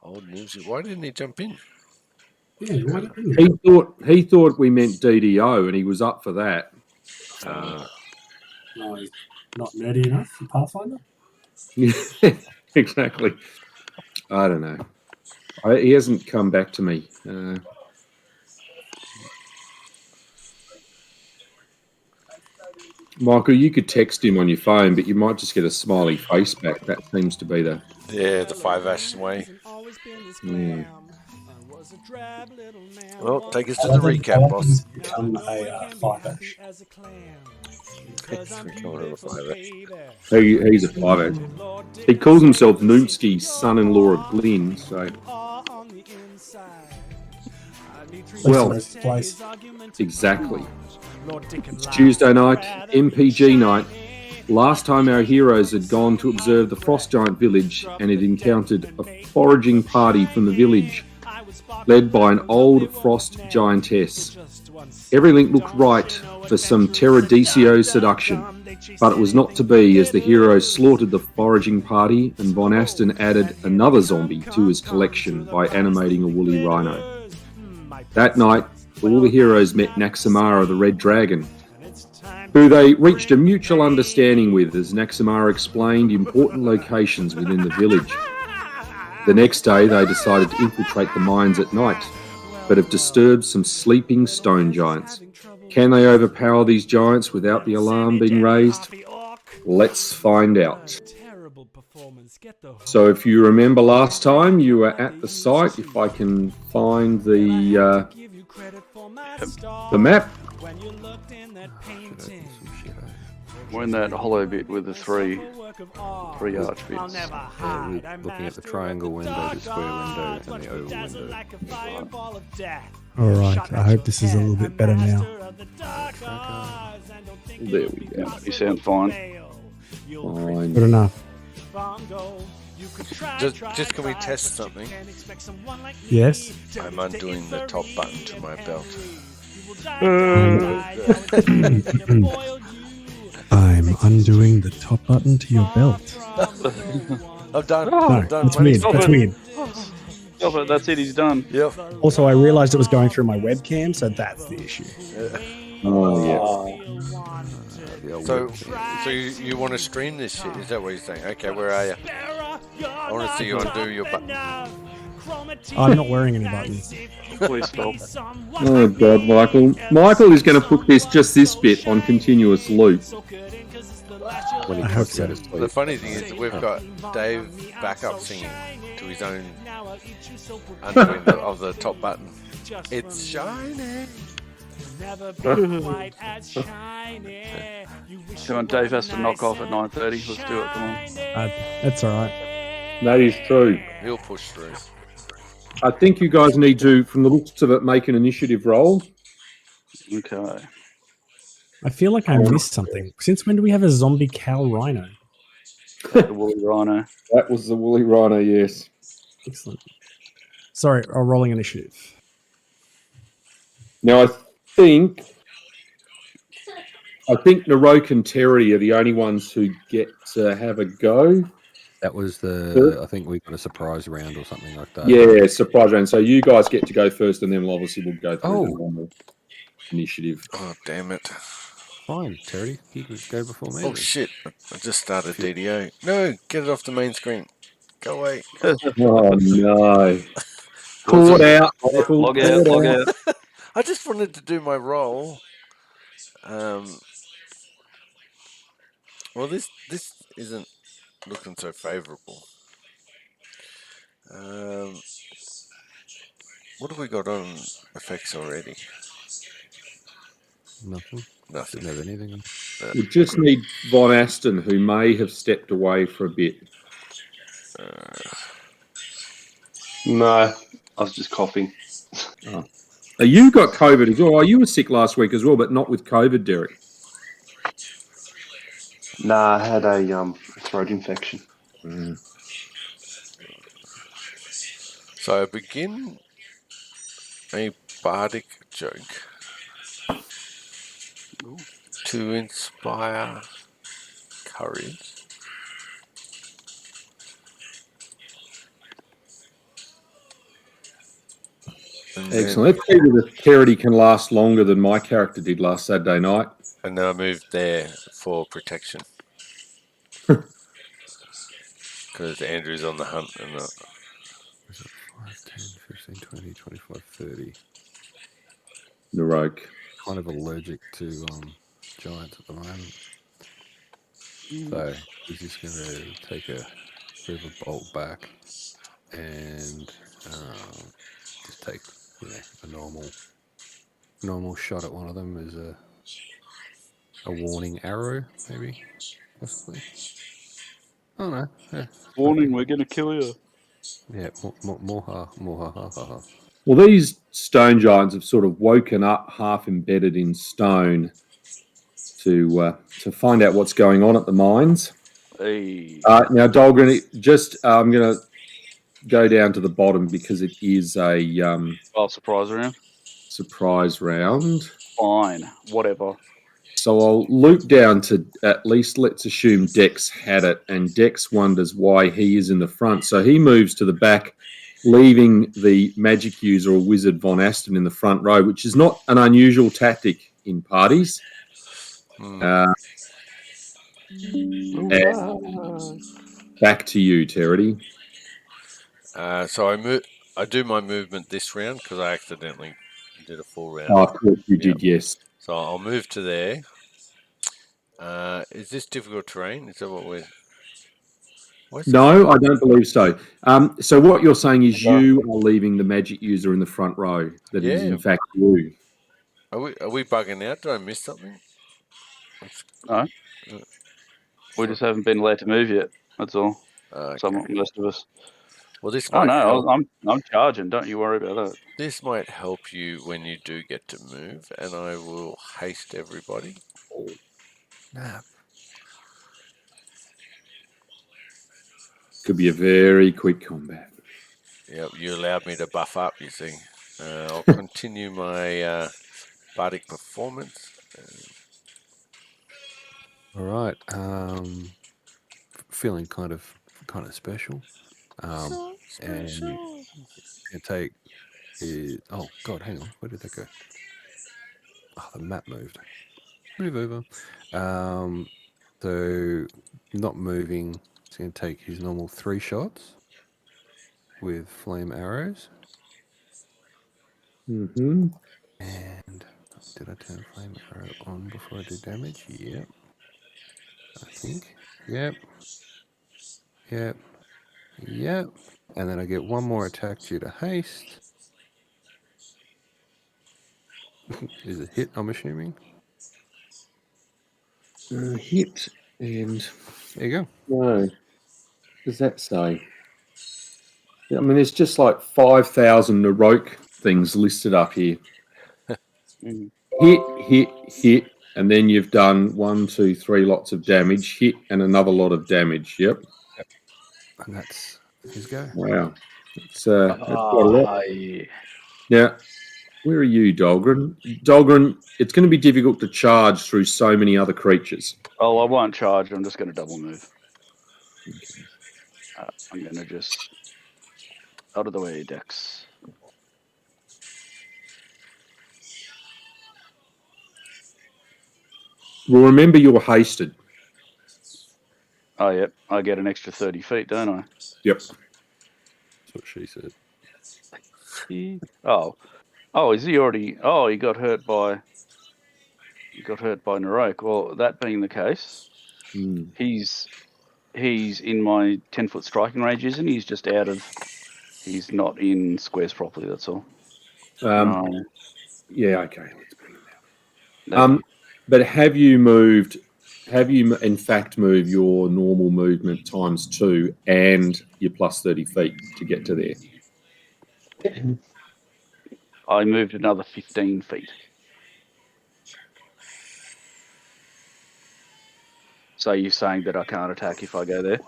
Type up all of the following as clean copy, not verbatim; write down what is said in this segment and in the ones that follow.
Old news. Why didn't he jump in? Yeah, why didn't He thought we meant DDO, and he was up for that. No, he's not nerdy enough for Pathfinder. Yeah, exactly. I don't know. He hasn't come back to me. Michael, you could text him on your phone, but you might just get a smiley face back. That seems to be the... Yeah, the 5-ash way. Yeah. Well, take us to the recap, boss. Become a 5-ash. He's He's a 5-ash. He calls himself Noomski's son-in-law of Glyn, so... Well, exactly. It's Tuesday night, MPG night. Last time our heroes had gone to observe the Frost Giant village and had encountered a foraging party from the village, led by an old Frost Giantess. Everything looked right for some Terradicio seduction, but it was not to be as the heroes slaughtered the foraging party and Von Aston added another zombie to his collection by animating a woolly rhino. That night, all the heroes met Naxamara the Red Dragon, who they reached a mutual understanding with as Naxamara explained important locations within the village. The next day, they decided to infiltrate the mines at night, but have disturbed some sleeping stone giants. Can they overpower these giants without the alarm being raised? Let's find out. So if you remember last time, you were at the site. If I can find the map. We're in that hollow bit with the three arch bits. Yeah, we're looking at the triangle window, the square window, and the oval window. Alright, I hope this is a little bit better now. There we go. You sound fine. Fine. Good enough. Just can we test something? Yes? I'm undoing the top button to my belt. I'm undoing the top button to your belt. I'm done. No, I'm done. that's weird. That's weird. Stop it, that's it, he's done. Yep. Also, I realized it was going through my webcam, so that's the issue. Oh, yeah. So you want to stream this shit? Is that what you're saying? Okay, where are you? I want to see you undo your button. I'm not wearing any buttons. Please stop. Oh, God, Michael. Michael is going to put this bit on continuous loop. I hope so. The funny thing is we've got Dave backup singing to his own undoing of the top button. It's shining. Come on, Dave has to knock off at 9:30. Let's do it, come on. That's alright. That is true. He'll push through. I think you guys need to, from the looks of it, make an initiative roll. Okay. I feel like I missed something. Since when do we have a zombie cow rhino? The woolly rhino. That was the woolly rhino, yes. Excellent. Sorry, rolling initiative. Now, I think Narok and Terry are the only ones who get to have a go. That was I think we got a surprise round or something like that. Yeah, surprise round. So you guys get to go first, and then we'll go through the normal initiative. Oh, damn it. Fine, Terry. You can go before me. Oh, shit. I just started DDO. No, get it off the main screen. Go away. Oh, no. Caught out. Log out. I just wanted to do my role. Well, this isn't looking so favourable. What have we got on effects already? Nothing. Nothing. Didn't have anything. We just need Von Aston, who may have stepped away for a bit. No, I was just coughing. Oh. You got COVID as well. Oh, you were sick last week as well, but not with COVID, Derek. Nah, I had a throat infection. Mm. So I begin a bardic joke to inspire courage. And Excellent. Let's see whether Terity can last longer than my character did last Saturday night. And then I moved there for protection. Because Andrew's on the hunt. And Is it 5, 10, 15, 20, 25, 30? Naroke. Kind of allergic to giants at the moment. So he's just going to take a bit of a bolt back and just take a normal shot at one of them as a warning arrow, maybe, possibly. Oh no! Yeah. Warning, we're gonna kill you. Yeah, more ha. Well, these stone giants have sort of woken up, half embedded in stone, to find out what's going on at the mines. Hey. Now, Dahlgren, I'm going to go down to the bottom because it is a Surprise round. surprise round. Fine, whatever. So I'll loop down to at least, let's assume Dex had it, and Dex wonders why he is in the front. So he moves to the back, leaving the magic user or wizard Von Aston in the front row, which is not an unusual tactic in parties. And back to you, Terity. so I do my movement this round because I accidentally did a full round. Oh, of course you did, yes. So I'll move to there. Is this difficult terrain? Is that what we're... No, I don't believe so. So what you're saying is you are leaving the magic user in the front row. That is, in fact, you. Are we bugging out? Did I miss something? No. We just haven't been allowed to move yet. That's all. Okay. Most of us. Well, this might help. I'm charging. Don't you worry about that. This might help you when you do get to move, and I will haste everybody. Nap. Could be a very quick combat. Yep, you allowed me to buff up, you see. I'll continue my bardic performance. All right. Feeling kind of special. And you take is... Oh, God, hang on. Where did that go? Oh, the map moved. Move over. So, not moving. He's going to take his normal 3 shots with flame arrows. Mm-hmm. And did I turn flame arrow on before I do damage? Yep. I think. Yep. And then I get one more attack due to haste. Is it hit, I'm assuming? Hit and... There you go. No. What does that say? I mean, there's just like 5,000 Naroke things listed up here. Hit, and then you've done 1, 2, 3 lots of damage. Hit and another lot of damage. Yep. And that's his go. Wow. That's quite a lot. Now, where are you, Dahlgren? Dahlgren, it's going to be difficult to charge through so many other creatures. Oh, I won't charge. I'm just going to double move. I'm going to just... Out of the way, Dex. Well, remember you're hasted. Oh, yep. I get an extra 30 feet, don't I? Yep. That's what she said. Oh, is he already... Oh, he got hurt by... Naroke. Well, that being the case, he's in my 10-foot striking range, isn't he? He's just out of... He's not in squares properly, that's all. Yeah, okay. Let's bring him out. But have you in fact moved your normal movement times 2 and your plus 30 feet to get to there? I moved another 15 feet. So you're saying that I can't attack if I go there?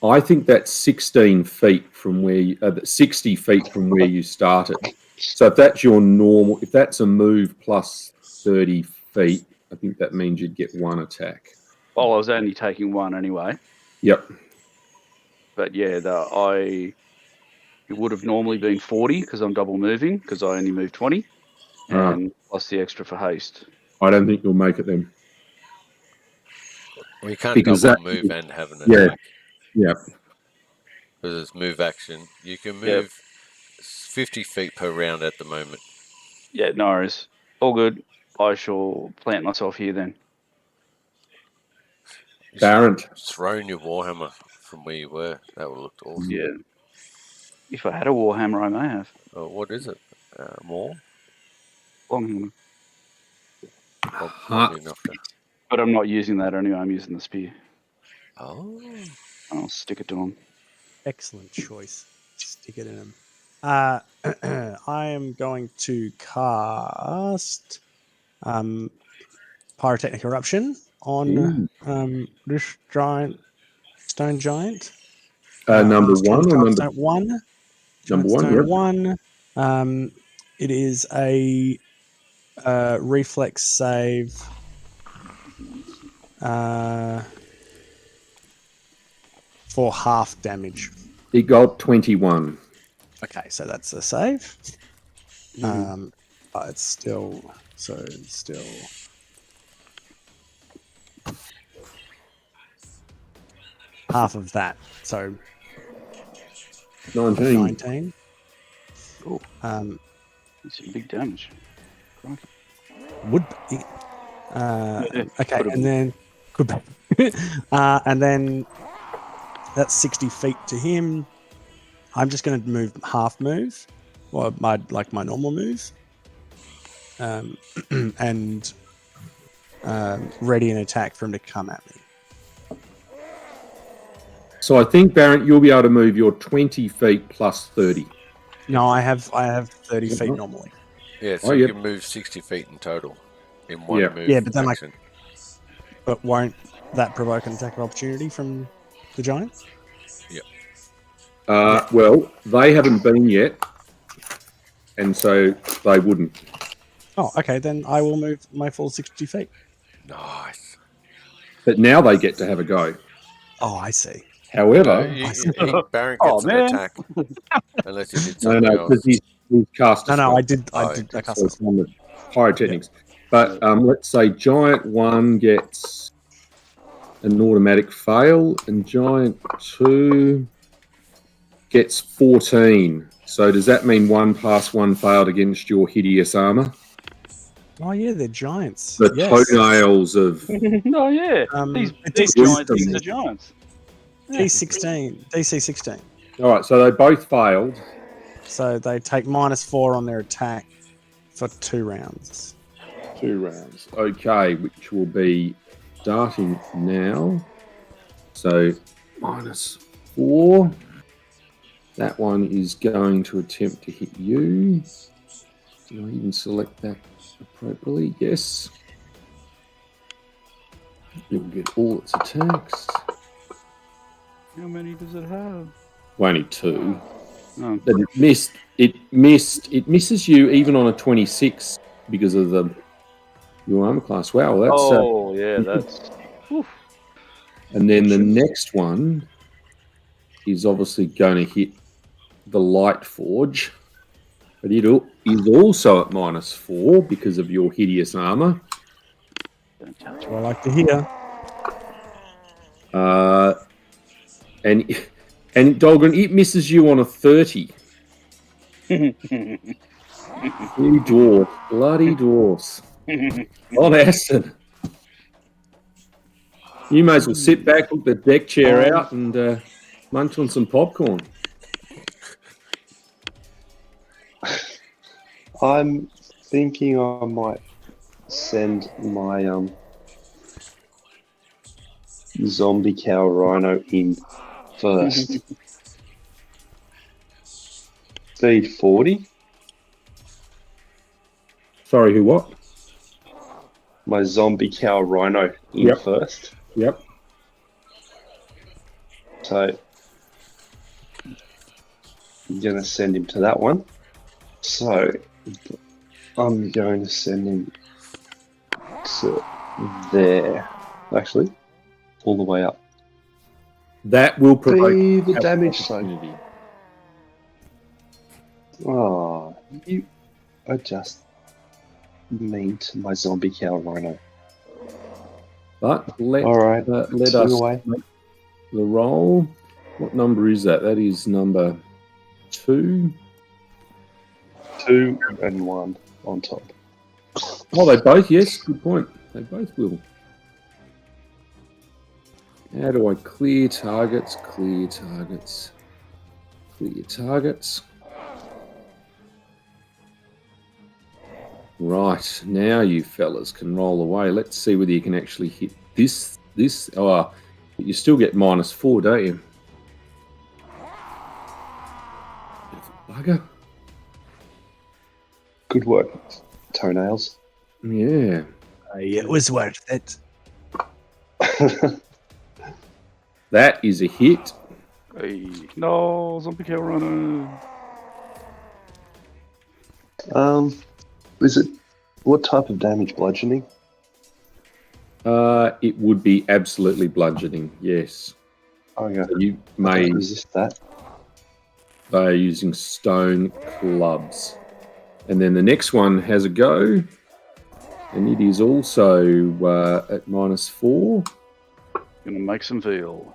I think that's 16 feet from where 60 feet from where you started. So if that's your normal, if that's a move plus 30 feet, I think that means you'd get 1 attack. Well, I was only taking 1 anyway. Yep. But yeah, you it would have normally been 40 because I'm double moving because I only moved 20, and plus the extra for haste. I don't think you'll make it then. We can't Because double that- move and have an Yeah. attack. Yeah. Because it's move action. You can move 50 feet per round at the moment. Yeah, no worries. All good. I shall plant myself here then. You Baron. should have thrown your Warhammer from where you were. That would have looked awesome. Yeah. If I had a Warhammer, I may have. Oh, what is it? More? Long, Probably enough to... but I'm not using that anyway. I'm using the spear. Oh. I'll stick it to him. Excellent choice. Stick it in him. I am going to cast Pyrotechnic Eruption on this stone giant. Number one or number one? Number one. Stone Yep. one. It is a reflex save. For half damage. It got 21. Okay, so that's a save. But it's still half of that. So 19. 19. Oh, that's some big damage. Crikey. Would be. Okay, Could've and then could be. And then that's 60 feet to him. I'm just going to move half move, or my normal move, and ready an attack for him to come at me. So I think, Baron, you'll be able to move your 20 feet plus 30. No, I have 30 feet normally. Yeah, so you can move 60 feet in total in one move. Yeah, but then action. But won't that provoke an attack of opportunity from the giant? Well, they haven't been yet, and so they wouldn't. Oh, okay, then I will move my full 60 feet. Nice. But now they get to have a go. Oh, I see. However, Baron gets an attack unless he did something else. because he's cast. No, I cast so it's on the pyrotechnics. But let's say Giant 1 gets an automatic fail, and Giant 2 gets 14. So does that mean 1 pass, 1 failed against your hideous armor? Oh yeah, they're giants. The toenails of Oh yeah, these giants. These are giants. DC 16. All right, so they both failed. So they take -4 on their attack for 2 rounds. 2 rounds. Okay, which will be starting now. So -4. That one is going to attempt to hit you. Did I even select that appropriately? Yes. You'll get all its attacks. How many does it have? Only 2. Oh. But it missed. It misses you even on a 26 because of your armor class. Wow, that's. That's. And then the next one is obviously going to hit the Light Forge, but it is also at -4 because of your hideous armor. That's what I like to hear. And Dolgren, it misses you on a 30. You dwarf, bloody dwarfs. On acid. You may as well sit back, put the deck chair out, and munch on some popcorn. I'm thinking I might send my zombie cow rhino in first. Speed 40. Sorry, who what? My zombie cow rhino in first. Yep. So I'm going to send him to that one. So I'm going to send him to there. Actually, all the way up. That will provoke the damage zone. Oh, you are just mean to my zombie cow rhino. But let All right, let two us away. make the roll. What number is that? That is number 2. 2 and 1 on top. Oh, they both, yes, good point. They both will. How do I clear targets? Clear targets. Clear targets. Right, now you fellas can roll away. Let's see whether you can actually hit this. Oh, you still get -4, don't you? Bugger. Good work, toenails. Yeah. It was worth it. That is a hit. Hey, no, zombie cow runner. Is it what type of damage? Bludgeoning? It would be absolutely bludgeoning, yes. Oh yeah. So you I may don't resist that. They are using stone clubs. And then the next one has a go. And it is also at -4. Gonna make some veal.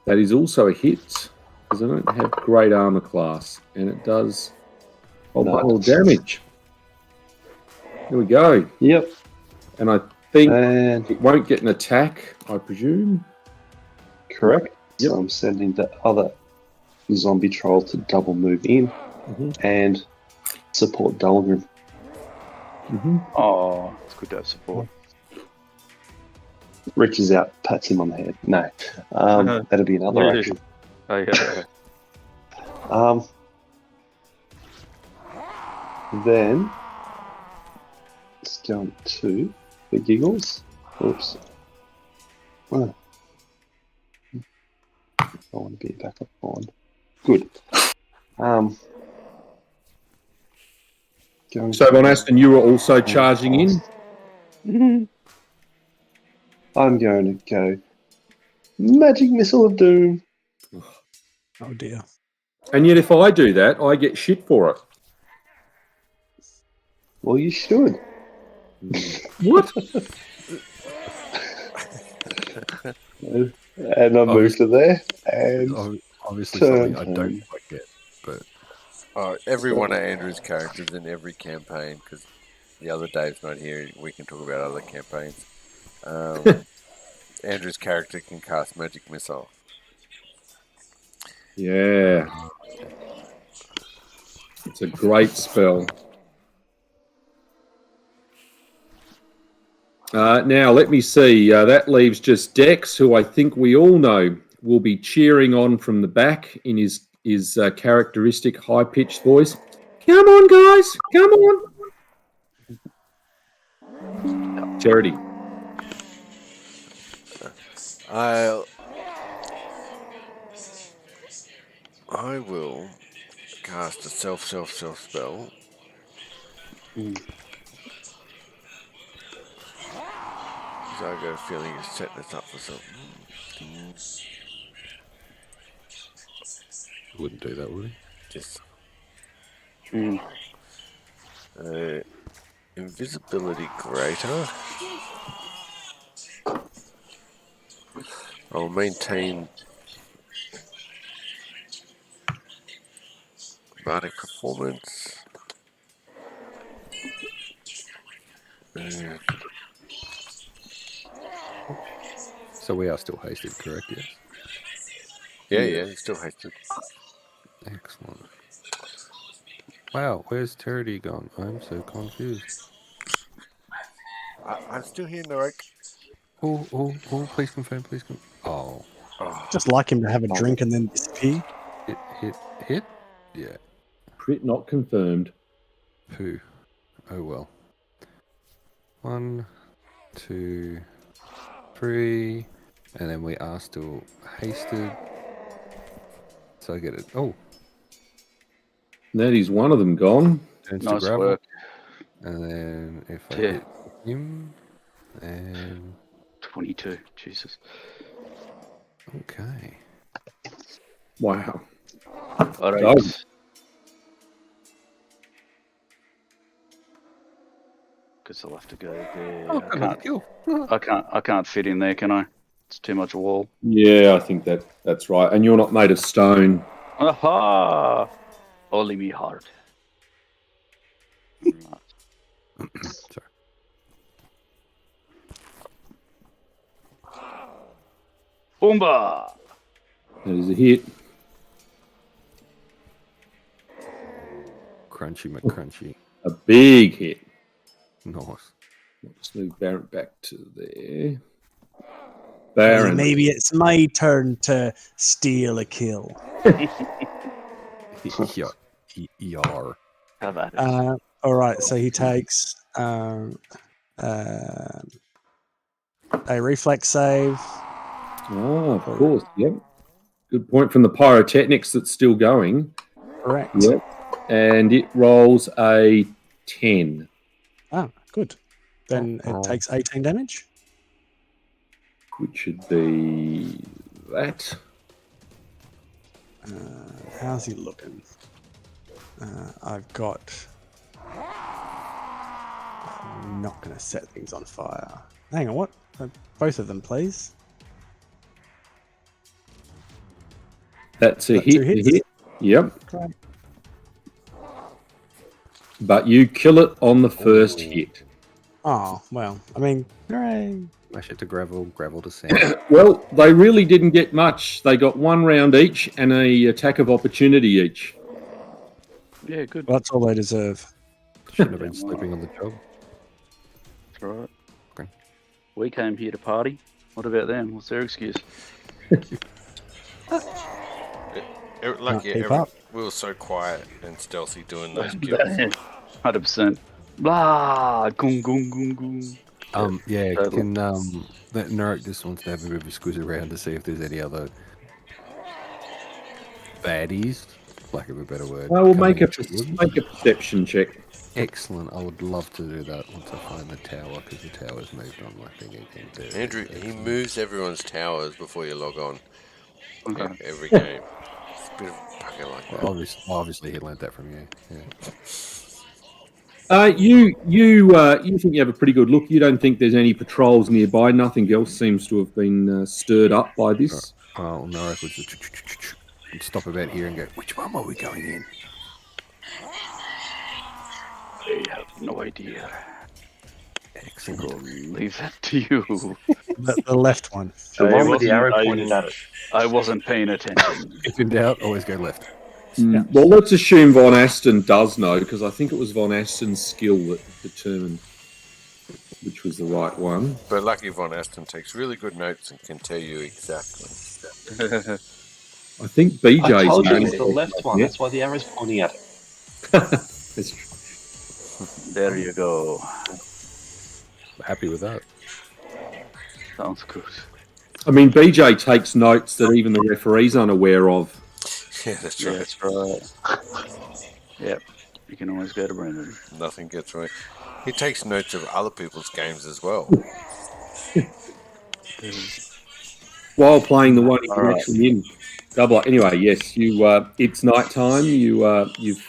That is also a hit, because I don't have great armor class. And it does whole damage. Here we go. Yep. And I think And it won't get an attack, I presume. correct. Yep. So I'm sending the other zombie troll to double move in and support Dolgrim. Oh, it's good to have support. Reaches out, pats him on the head. No. That'll be another action. Oh, yeah. Then let's go to the giggles. Oops. Oh. I want to be back up on. Good. So, Von Aston, you were also charging in? I'm going to go Magic Missile of Doom. Oh dear. And yet if I do that, I get shit for it. Well, you should. What? And I move to there. And Obviously turn. something I don't quite get, but Every one of Andrew's characters in every campaign, because the other Dave's not here, we can talk about other campaigns. Andrew's character can cast Magic Missile. Yeah. It's a great spell. Now, let me see. That leaves just Dex, who I think we all know will be cheering on from the back in his characteristic high-pitched voice. Come on, guys! Come on! Charity. I will cast a self spell. So I got a feeling you're setting us up for something. wouldn't do that, would he? Just invisibility greater. I'll maintain bardic performance. So we are still hasted, correct? Yes. Yeah, it's still hasted. Excellent. Wow, where's Charity gone? I'm so confused. I'm still here, Narek. Oh, please confirm, please confirm. Oh. Just like him to have a drink and then disappear. Hit? Yeah. Crit not confirmed. Pooh. Oh well. 1, 2, 3, and then we are still hasted. So I get it. Oh. That is one of them gone. Turns Nice to gravel. work. And then if I Yeah. hit him, and 22. Jesus. okay. Wow. All right. Dog. Guess I'll have to go there. Oh, another kill. I can't fit in there, can I? It's too much wall. Yeah, I think that's right. And you're not made of stone. Aha! Only me heart. Sorry. Boomba! That is a hit. Crunchy McCrunchy. A big hit. Nice. Let's move Baron back to there. Well, Baron. maybe it's my turn to steal a kill. Yar. How about it? All right, so he takes a reflex save. Oh, of course. Yep. Good point from the pyrotechnics that's still going. Correct. Yep. And it rolls a 10. Ah, good. Then it takes 18 damage. Which should be that. How's he looking? I've got... I'm not going to set things on fire. Hang on, what? Both of them, please. That's a Got hit. 2 hits? A hit. Yep. Right. But you kill it on the first hit. Oh, well, I mean, hooray. Mash it to gravel to sand. Well, they really didn't get much. They got 1 round each and a attack of opportunity each. Yeah, good. Well, that's all they deserve. Shouldn't have been sleeping on the job. That's right. Okay. We came here to party. What about them? What's their excuse? Lucky keep up. we were so quiet and stealthy doing those kills. 100%. Blah! Goom, goom, goom, goom. Yeah, Totally. can let Narek just wants to have a bit of a squiz around to see if there's any other baddies, lack of a better word. I will coming make a into the woods. perception check. Excellent. I would love to do that once I find the tower, because the tower's moved on my thing again. There. Andrew, he moves everyone's towers before you log on. Okay. Every game. It's a bit of a bugger like that. Well, obviously he learned that from you. Yeah. You think you have a pretty good look. You don't think there's any patrols nearby. Nothing else seems to have been stirred up by this. Oh, Narek would just stop about here and go, which one are we going in? I have no idea. Excellent. I'll leave that to you. The left one. The I one with the wasn't- arrow I- pointed at it. I wasn't paying attention. If in doubt, always go left. Well, let's assume Von Aston does know, because I think it was Von Aston's skill that determined which was the right one. But Lucky Von Aston takes really good notes and can tell you exactly. I think BJ's I told you going it's the left one. Yeah. That's why the arrow's pointing at it. That's true. There you go. Happy with that. Sounds good. I mean, BJ takes notes that even the referee's unaware of. Yeah, that's Yeah, right. that's right. Yep. You can always go to Brendan. Nothing gets right. He takes notes of other people's games as well. While playing the one he's All right. actually in. Double. Anyway, yes, you. It's night time. You've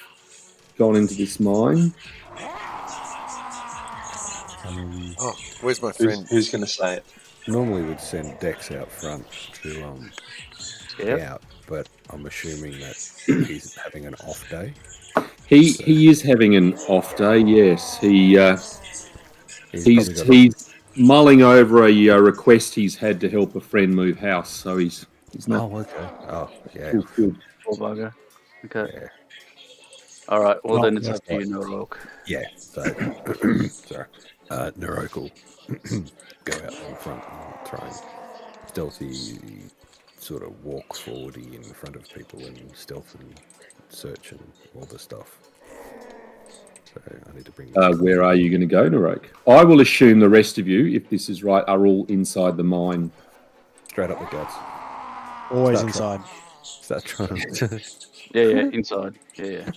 gone into this mine. Oh, where's my friend? Who's going to say it? Normally we'd send Dex out front to Yep. out, but I'm assuming that he's having an off day. He is having an off day. Yes, He's probably he's mulling over a request he's had to help a friend move house. So he's not. Oh, okay. Oh, yeah. Good. Poor bugger. Okay. Yeah. All right. Well, Well, then it's that's up to you, right. no rogue. Yeah. So, sorry. Narek will go out in front and try and stealthy sort of walk forwardy in front of people and stealth and search and all the stuff. So I need to bring. Where are you going to go, Narok? I will assume the rest of you, if this is right, are all inside the mine. Straight up the guts. Always Start inside. Start trying to. Yeah, inside. Yeah.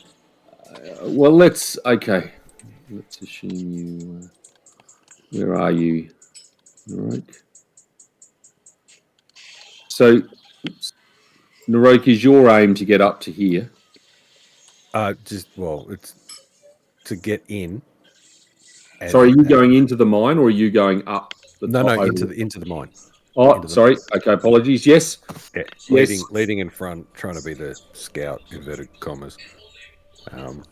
Well, let's assume you. Where are you, Narok? So, Narok, is your aim to get up to here? It's to get in. And, Sorry, are you going into the mine or are you going up the No, top? into the mine. Oh, sorry. Okay, apologies. Yes. Yeah, Yes. leading in front, trying to be the scout, inverted commas, and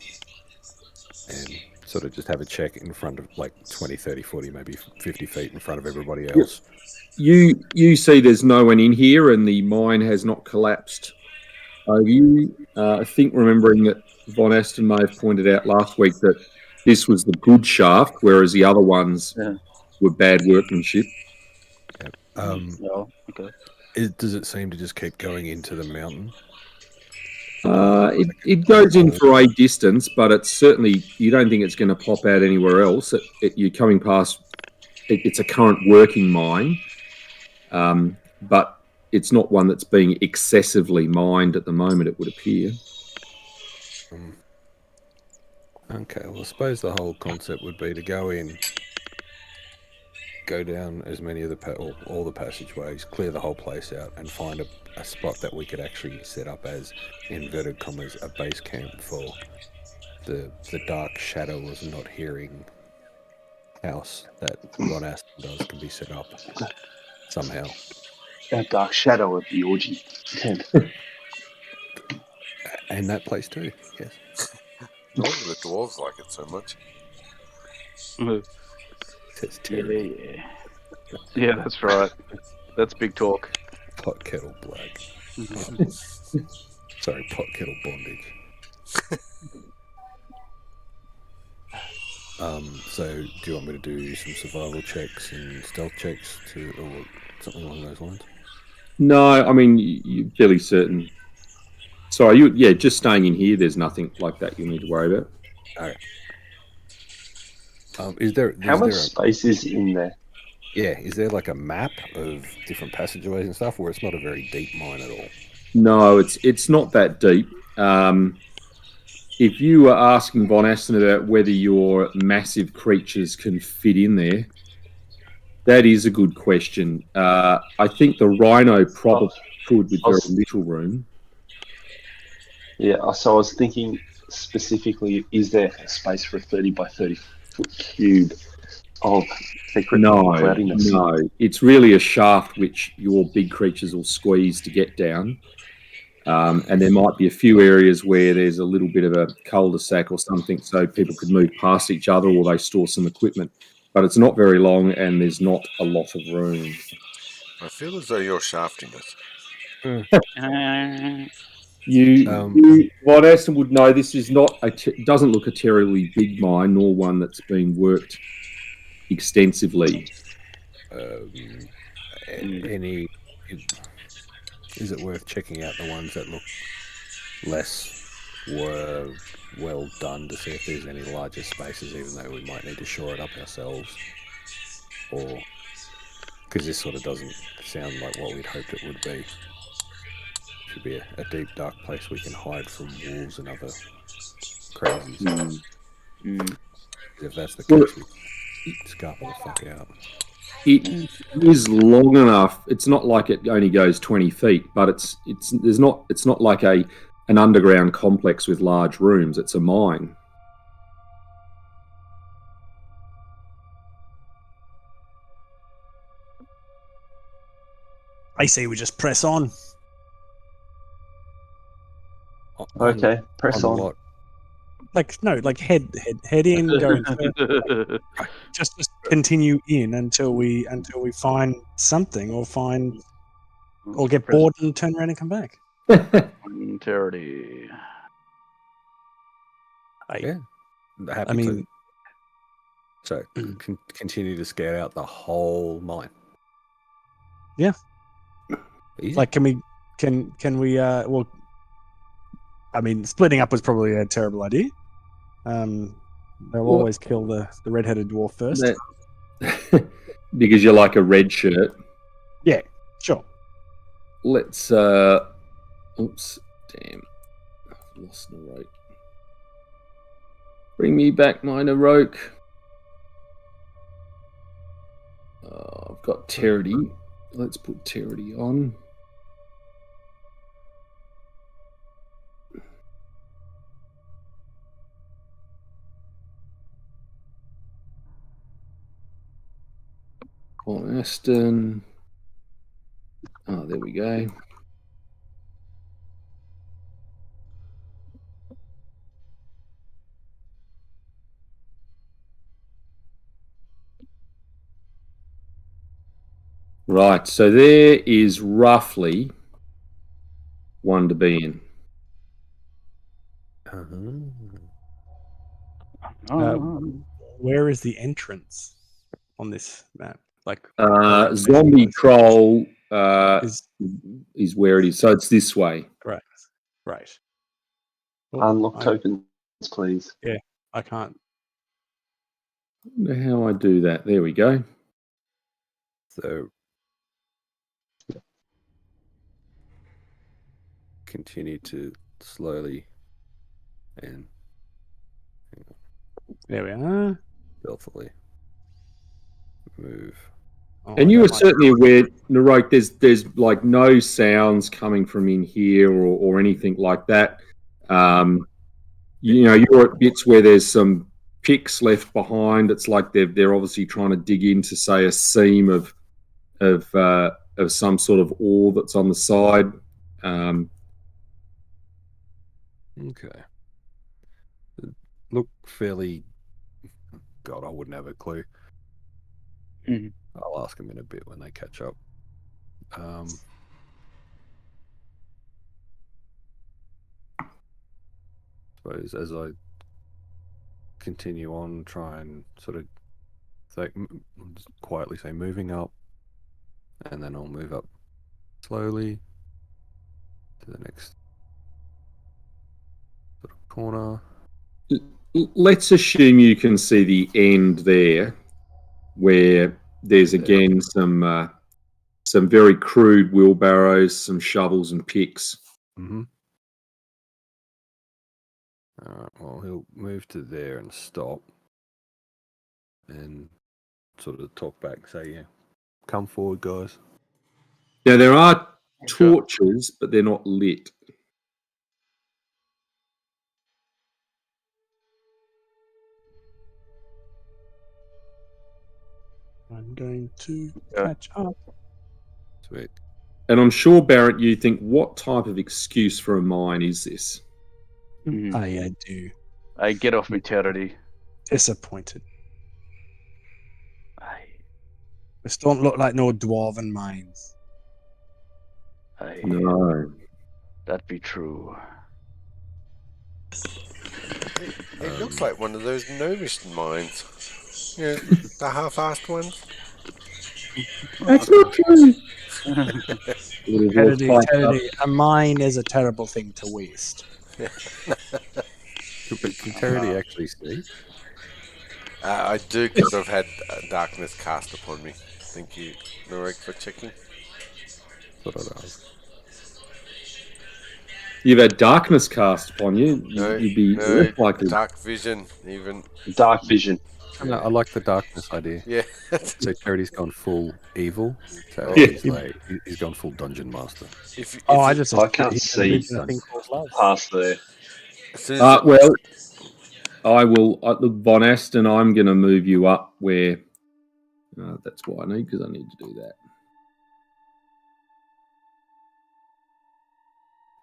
sort of just have a check in front of like 20, 30, 40, maybe 50 feet in front of everybody else. You see there's no one in here and the mine has not collapsed over you. I think remembering that Von Aston may have pointed out last week that this was the good shaft, whereas the other ones were bad workmanship. No, okay. Does it seem to just keep going into the mountain? It goes in for a distance, but it's certainly, you don't think it's going to pop out anywhere else. You're coming past, it's a current working mine, but it's not one that's being excessively mined at the moment, it would appear. Okay, well, I suppose the whole concept would be to go in, go down as many of all the passageways, clear the whole place out, and find a spot that we could actually set up as, inverted commas, a base camp for the dark shadow was not hearing house that Ron Aston does can be set up somehow. A dark shadow of the orgy. And that place too, yes. No wonder the dwarves like it so much. It's terrible. Yeah, that's right. That's big talk. Pot kettle black. Sorry, pot kettle bondage. So do you want me to do some survival checks and stealth checks or something along those lines? No, I mean, you're fairly certain. Sorry, just staying in here, there's nothing like that you need to worry about. Okay. How much space is in there? Yeah, is there like a map of different passageways and stuff, or it's not a very deep mine at all? No, it's not that deep. If you were asking Von Aston about whether your massive creatures can fit in there, that is a good question. I think the rhino probably could with very little room. Yeah, so I was thinking specifically, is there space for a 30 by 30 foot cube of secret cloudiness? No. It's really a shaft which your big creatures will squeeze to get down. And there might be a few areas where there's a little bit of a cul-de-sac or something so people could move past each other or they store some equipment. But it's not very long and there's not a lot of room. I feel as though you're shafting us. Von Aston would know this is not doesn't look a terribly big mine nor one that's been worked extensively. Is it worth checking out the ones that look less well done to see if there's any larger spaces, even though we might need to shore it up ourselves? Or because this sort of doesn't sound like what we'd hoped it would be. Should be a deep, dark place we can hide from wolves and other crazies. If that's the case, we scarper the fuck out. It is long enough. It's not like it only goes 20 feet, but it's not like an underground complex with large rooms. It's a mine. I say we just press on. Okay, press on. What? Like head in, go in first. Just continue in until we find something or get bored and turn around and come back. Territy. I mean, so continue to scout out the whole mine. Yeah. Easy. Like, can we? Well, I mean, splitting up was probably a terrible idea. They'll always kill the red-headed dwarf first. Because you're like a red shirt. Yeah, sure. Let's oops, damn. I've lost Naroke. Bring me back my Naroke. I've got Territy. Let's put Territy on. Von Aston. Oh, there we go. Right, so there is roughly one to be in. Where is the entrance on this map? Like zombie troll is where it is. So it's this way. Right. Unlock tokens, please. Yeah, I can't. I wonder how I do that. There we go. So continue to slowly and There we are. stealthily move. And you were certainly aware, Narok, there's like no sounds coming from in here or anything like that. You're at bits where there's some picks left behind. It's like they're obviously trying to dig into, say, a seam of some sort of ore that's on the side. Okay. Look fairly. God, I wouldn't have a clue. Mhm. I'll ask them in a bit when they catch up. Suppose as I continue on, try and sort of quietly say moving up, and then I'll move up slowly to the next sort of corner. Let's assume you can see the end there, where there's again some very crude wheelbarrows, some shovels and picks. Mm-hmm. All right, well, he'll move to there and stop and sort of talk back, say, yeah, come forward, guys. Now, there are torches, but they're not lit. I'm going to catch up. Sweet. And I'm sure, Barrett, you think, what type of excuse for a mine is this? Mhm. I do. I get off my territory. Disappointed. This don't look like no dwarven mines. No. That be true. It looks like one of those gnomish mines. Yeah, the half-assed ones. That's not true. Territory. A mine is a terrible thing to waste. But can Terry actually see? I do, because I've had darkness cast upon me. Thank you, Narek, for checking. What I'd ask. You've had darkness cast upon you. You'd be like dark vision, even. Dark vision. No, I like the darkness idea. Yeah. So Charity's gone full evil. So Yeah. he's gone full dungeon master. I can't see past there. Well, I will. Look, Von Aston, I'm going to move you up where. That's what I need, because I need to do that.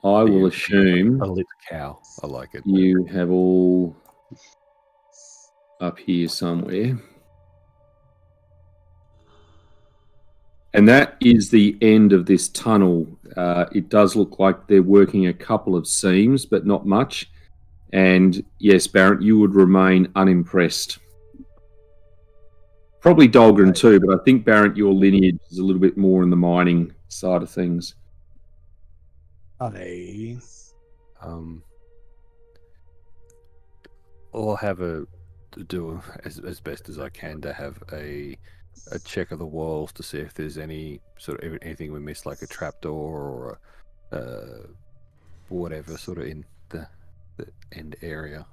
I will assume a lit cow. I like it. You have all up here somewhere. And that is the end of this tunnel. It does look like they're working a couple of seams, but not much. And yes, Barrett, you would remain unimpressed. Probably Dahlgren too, but I think, Barrett, your lineage is a little bit more in the mining side of things. I'll have do as best as I can to have a check of the walls to see if there's any sort of anything we missed, like a trapdoor or whatever, sort of in the end area.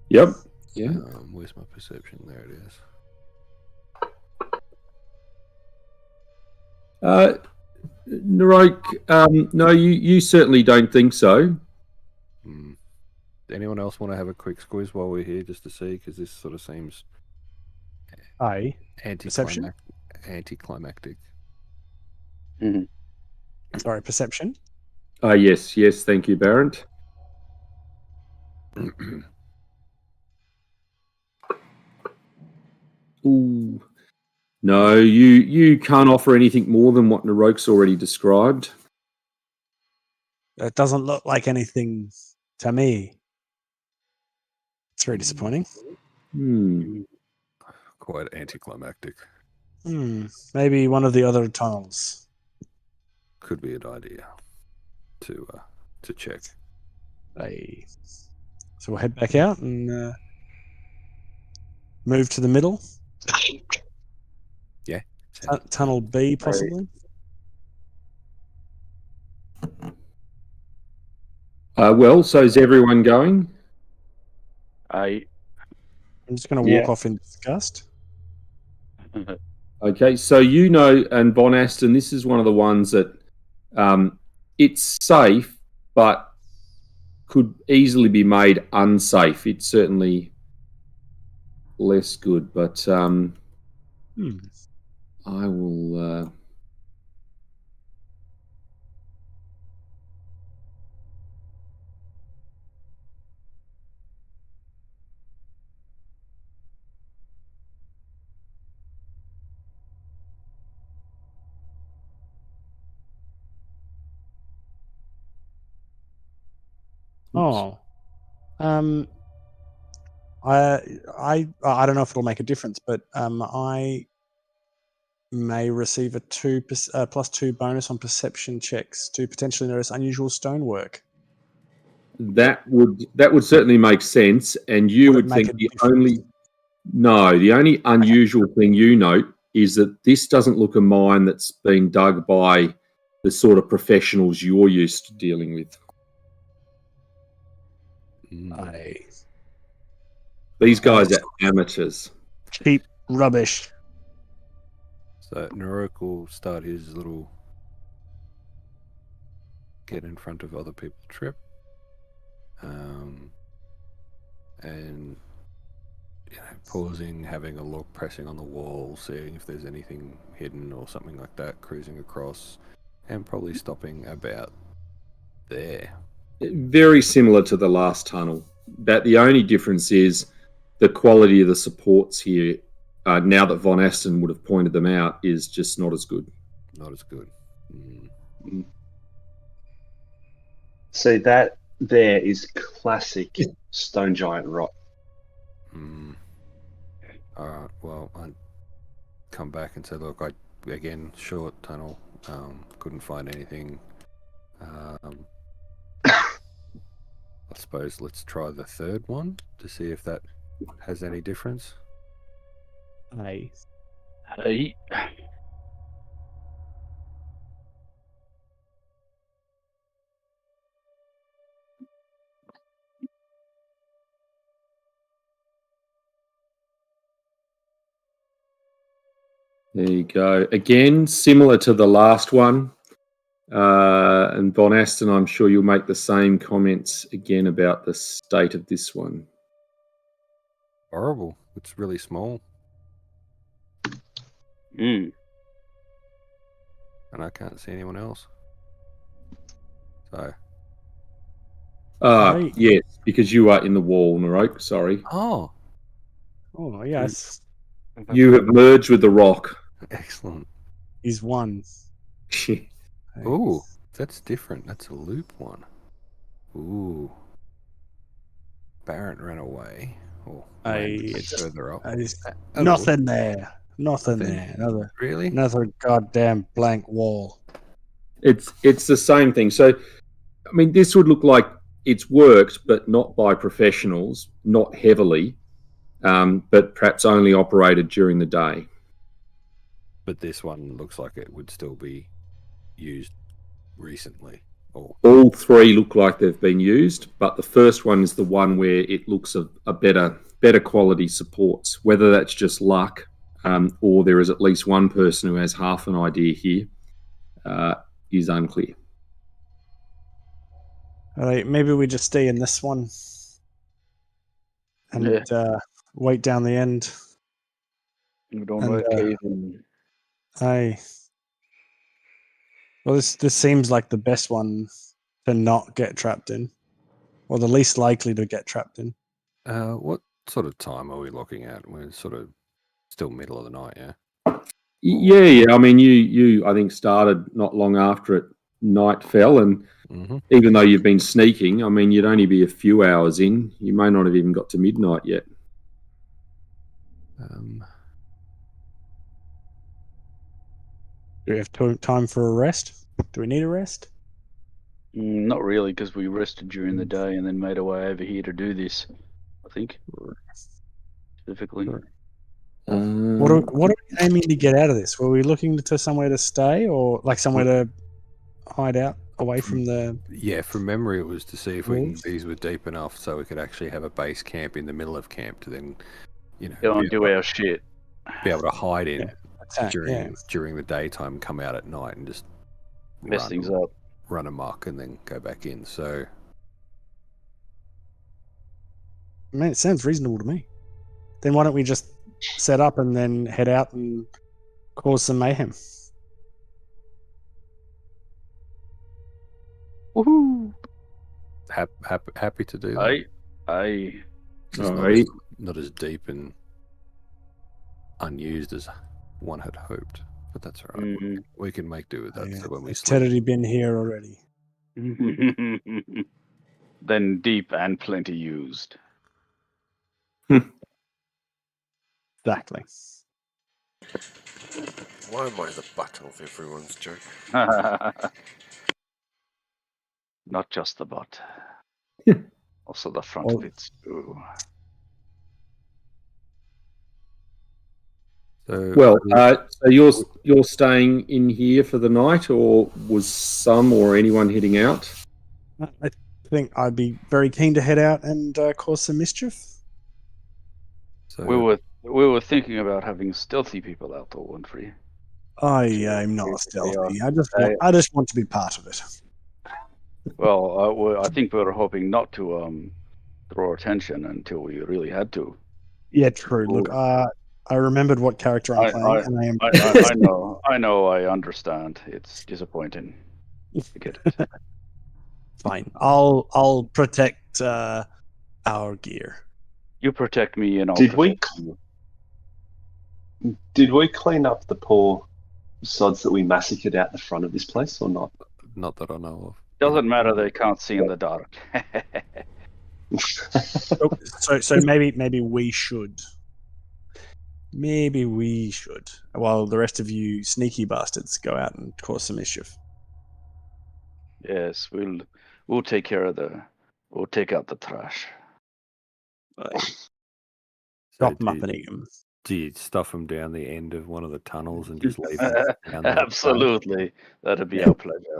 Yep. Yeah. Where's my perception? There it is. Narok, no, you certainly don't think so. Anyone else want to have a quick squeeze while we're here, just to see? Because this sort of seems Perception? anticlimactic. Sorry, perception. Yes, thank you, Barrett. Ooh. No, you can't offer anything more than what Naroke's already described. It doesn't look like anything to me. It's very disappointing. Quite anticlimactic. Maybe one of the other tunnels. Could be an idea to check. So we'll head back out and move to the middle. Yeah. Tunnel B, possibly. Well, so is everyone going? I'm just going to walk off in disgust. Okay, so and Von Aston, this is one of the ones that it's safe, but could easily be made unsafe. It's certainly less good, but I will. Oh, I don't know if it'll make a difference, but I may receive a +2 bonus on perception checks to potentially notice unusual stonework. That would certainly make sense, and you would think the only unusual thing you note is that this doesn't look a mine that's been dug by the sort of professionals you're used to dealing with. These guys are amateurs. Cheap rubbish. So Naroke will start his little get in front of other people trip. And pausing, having a look, pressing on the wall, seeing if there's anything hidden or something like that, cruising across, and probably stopping about there. Very similar to the last tunnel. That the only difference is the quality of the supports here. Now that Von Aston would have pointed them out, is just not as good. Not as good. So that there is classic stone giant rock. All right. Well, I come back and say, look, again, short tunnel. Couldn't find anything. I suppose let's try the third one to see if that has any difference. There you go. Again, similar to the last one. And Von Aston, I'm sure you'll make the same comments again about the state of this one. Horrible. It's really small. Mm. And I can't see anyone else. So. Yes, because you are in the wall, Naroke. Sorry. Oh, yes. You have merged with the rock. Excellent. He's one. Ooh, that's different. That's a loop one. Ooh. Barrett ran away. It's further up. Nothing there. Nothing there. Another goddamn blank wall. It's the same thing. So, I mean, this would look like it's worked, but not by professionals, not heavily, but perhaps only operated during the day. But this one looks like it would still be used recently. All three look like they've been used, but the first one is the one where it looks a better quality supports. Whether that's just luck or there is at least one person who has half an idea here is unclear. All right, maybe we just stay in this one and wait down the end. We don't work even Well, this seems like the best one to not get trapped in, or the least likely to get trapped in. What sort of time are we looking at? We're sort of still middle of the night, yeah? Yeah. I mean, you I think started not long after night fell, and even though you've been sneaking, I mean, you'd only be a few hours in. You may not have even got to midnight yet. Do we have time for a rest? Do we need a rest? Not really, because we rested during the day and then made our way over here to do this. I think specifically. What are we aiming to get out of this? Were we looking to somewhere to stay, or like somewhere to hide out away from the? Yeah, from memory, it was to see if these were deep enough so we could actually have a base camp in the middle of camp to then, go and do our shit. Be able to hide in Attack, during the daytime, come out at night and just mess things up, run amok, and then go back in. So, I mean, it sounds reasonable to me. Then why don't we just set up and then head out and cause some mayhem? Woohoo! Happy to do that. Not as deep and unused as one had hoped, but that's all right. We can make do with that. So when we sleep. Teddy been here already. Then deep and plenty used. Exactly. Why am I the butt of everyone's joke? Not just the butt. Also the front bits too. So you're staying in here for the night, or was some or anyone heading out? I think I'd be very keen to head out and cause some mischief. So we were thinking about having stealthy people out there, weren't we? I'm not stealthy. I just want to be part of it. Well, I think we were hoping not to draw attention until we really had to. Yeah, true. Look, I remembered what character I'm playing, and I am. I know. I understand. It's disappointing. I get it. Fine. I'll protect our gear. You protect me, and I'll Did we clean up the poor sods that we massacred out the front of this place, or not? Not that I know of. Doesn't matter. They can't see in the dark. So maybe we should. Maybe we should. While the rest of you sneaky bastards go out and cause some mischief. Yes, we'll take care of we'll take out the trash. Stop mupping them. Do you stuff them down the end of one of the tunnels and just leave them down there? Absolutely, that'd be our pleasure.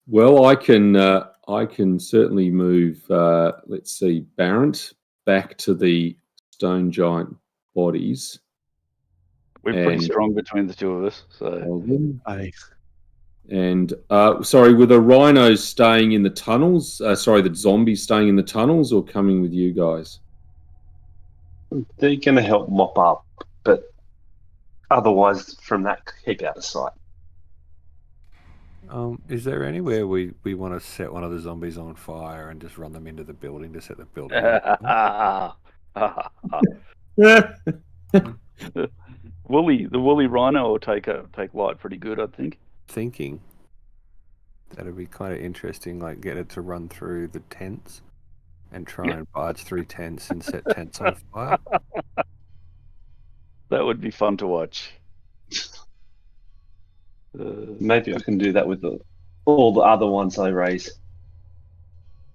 Well, I can certainly move. Let's see, Barrent back to the stone giant bodies. We're pretty strong between the two of us. So sorry, were the rhinos staying in the tunnels? The zombies staying in the tunnels, or coming with you guys? They're going to help mop up, but otherwise, from that, keep out of sight. Is there anywhere we want to set one of the zombies on fire and just run them into the building to set the building up? The woolly rhino will take light pretty good, I think. Thinking that'd be kind of interesting, like get it to run through the tents and try and barge through tents and set tents on fire. That would be fun to watch. Maybe I can do that with all the other ones I raise.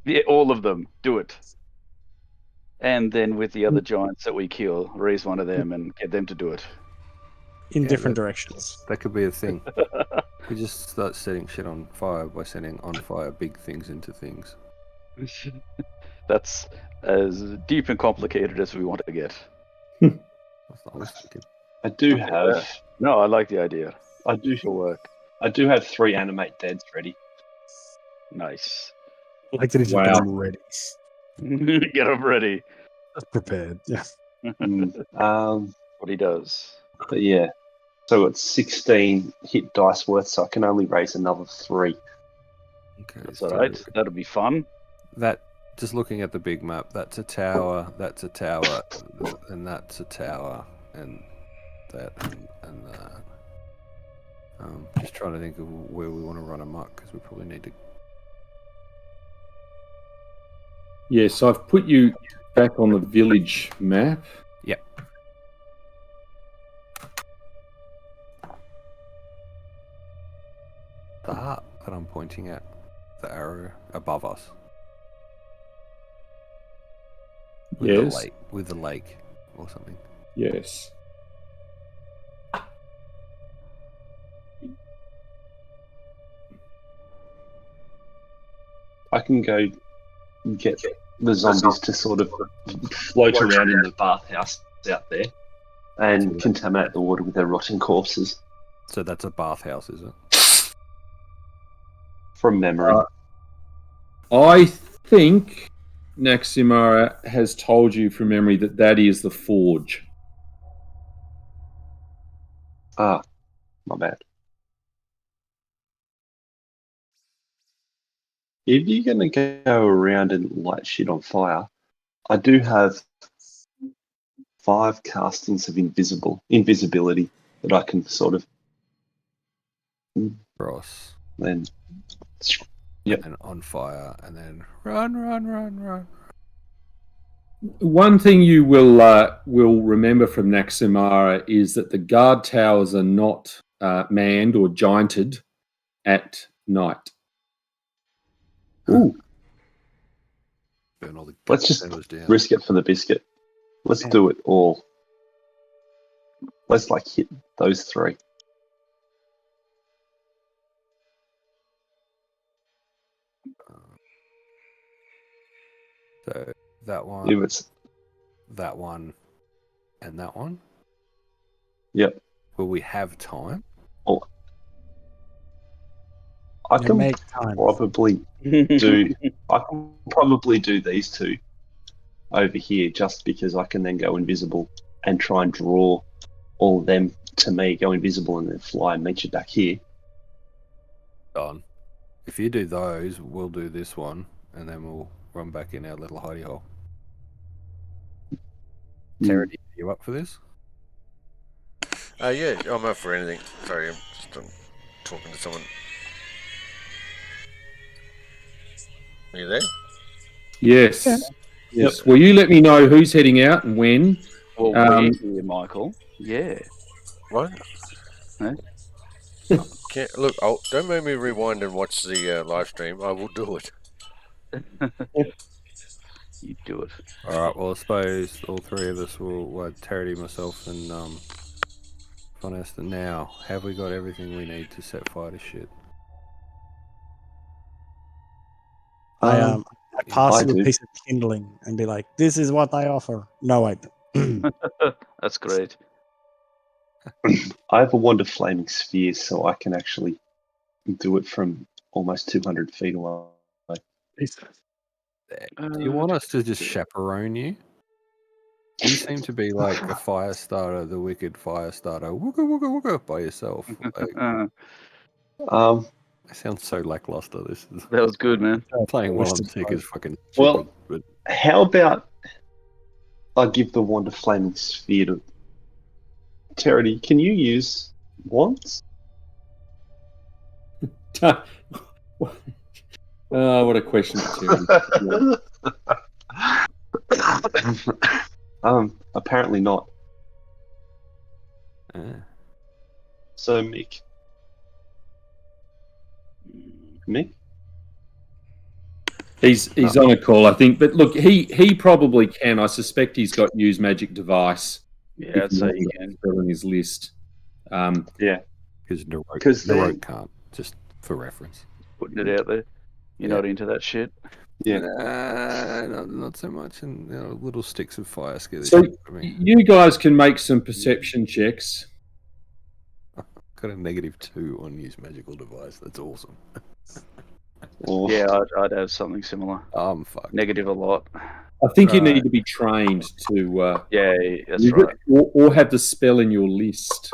Yeah, all of them. Do it. And then with the other giants that we kill, raise one of them and get them to do it. In different directions. That could be a thing. We just start setting shit on fire by setting on fire big things into things. That's as deep and complicated as we want to get. I do have... No, I like the idea. I do work. I do have 3 animate deads ready. Nice. I like that he's got them ready. Get them ready. Just prepared. Yeah. What he does. But yeah, So it's 16 hit dice worth, so I can only raise another 3. Okay, That's all right. That'll be fun. That, just looking at the big map, that's a tower, that's a tower, and that's a tower, and that, and that. Just trying to think of where we want to run amok, because we probably need to. Yes, so I've put you back on the village map. Yep. The hut that I'm pointing at, the arrow above us. With Yes. the lake, with the lake or something. Yes. I can go get the zombies to sort of float around in the bathhouse out there and contaminate the water with their rotting corpses. So that's a bathhouse, is it? From memory. I think Naximara has told you from memory that that is the forge. Ah, my bad. If you're going to go around and light shit on fire, I do have 5 castings of invisibility that I can sort of Cross. then. Yep. And on fire, and then run. One thing you will remember from Naximara is that the guard towers are not manned or gianted at night. Ooh. Burn all the Let's just candles down. risk it for the biscuit. Let's do it all. Let's hit those 3. So that one, If it's that one, and that one. Yep. Will we have time? I can make time. probably do. I can probably do these 2 over here just because I can then go invisible and try and draw all of them to me, go invisible, and then fly and meet you back here. Done. If you do those, we'll do this one, and then we'll run back in our little hidey hole. Terry, are you up for this? Yeah, I'm up for anything. Sorry, I'm just talking to someone. Are you there? Yes. Yeah. Yes. Well, you let me know who's heading out and when. Well, we're here, Michael. Yeah. What? Huh? Can't, look, don't make me rewind and watch the live stream. I will do it. You do it. All right. Well, I suppose all 3 of us will, Terry, myself, and Honest. Now, have we got everything we need to set fire to shit? I pass I you a do. piece of kindling and be like, "This is what I offer." No, wait. That's great. I have a wand of flaming spheres, so I can actually do it from almost 200 feet away. Do you want us to just chaperone you? You seem to be like a fire starter, the wicked fire starter, wooga wooga wooga by yourself. Like, it sounds so lackluster. This is That was good, man. playing while I'm sick is fucking stupid. Well, But how about I give the wand of flaming sphere to Terry? Can you use wands? What a question for Terry. Apparently not. So Mick. He's on a call, I think. But look, he probably can. I suspect he's got use magic device. Yeah, I'd say you can. On his list. Yeah. because Because Neroke can't, just for reference. Putting it out there. You're not into that shit. Yeah. Not so much. And little sticks of fire scare. So you guys can make some perception checks. Got a -2 on use magical device. That's awesome. Or, Yeah, I'd have something similar. Fuck. Negative a lot. I think you need to be trained to Yeah, that's use right. it, or have the spell in your list.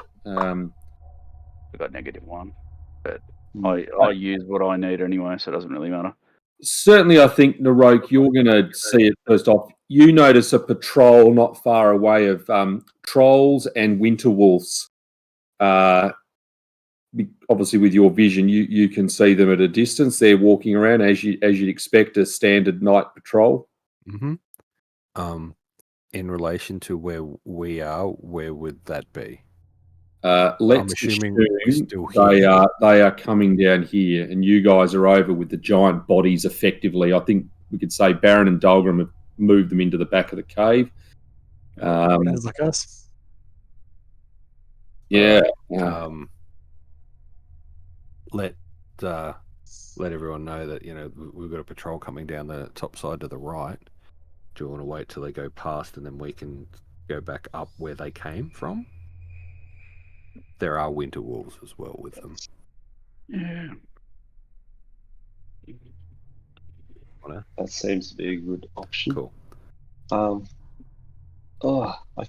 I got -1, but I use what I need anyway, so it doesn't really matter. Certainly, I think, Naroke, you're going to see it first off. You notice a patrol not far away of trolls and winter wolves. Obviously, with your vision, you can see them at a distance. They're walking around as you'd expect a standard night patrol. Mm-hmm. In relation to where we are, where would that be? Let's assuming assume still here. they are coming down here, and you guys are over with the giant bodies. Effectively, I think we could say Baron and Dahlgren have moved them into the back of the cave. Sounds like us. Yeah. Let everyone know that we've got a patrol coming down the top side to the right. Do you want to wait till they go past, and then we can go back up where they came from? There are winter wolves as well with them. Yeah. That seems to be a good option. Cool. I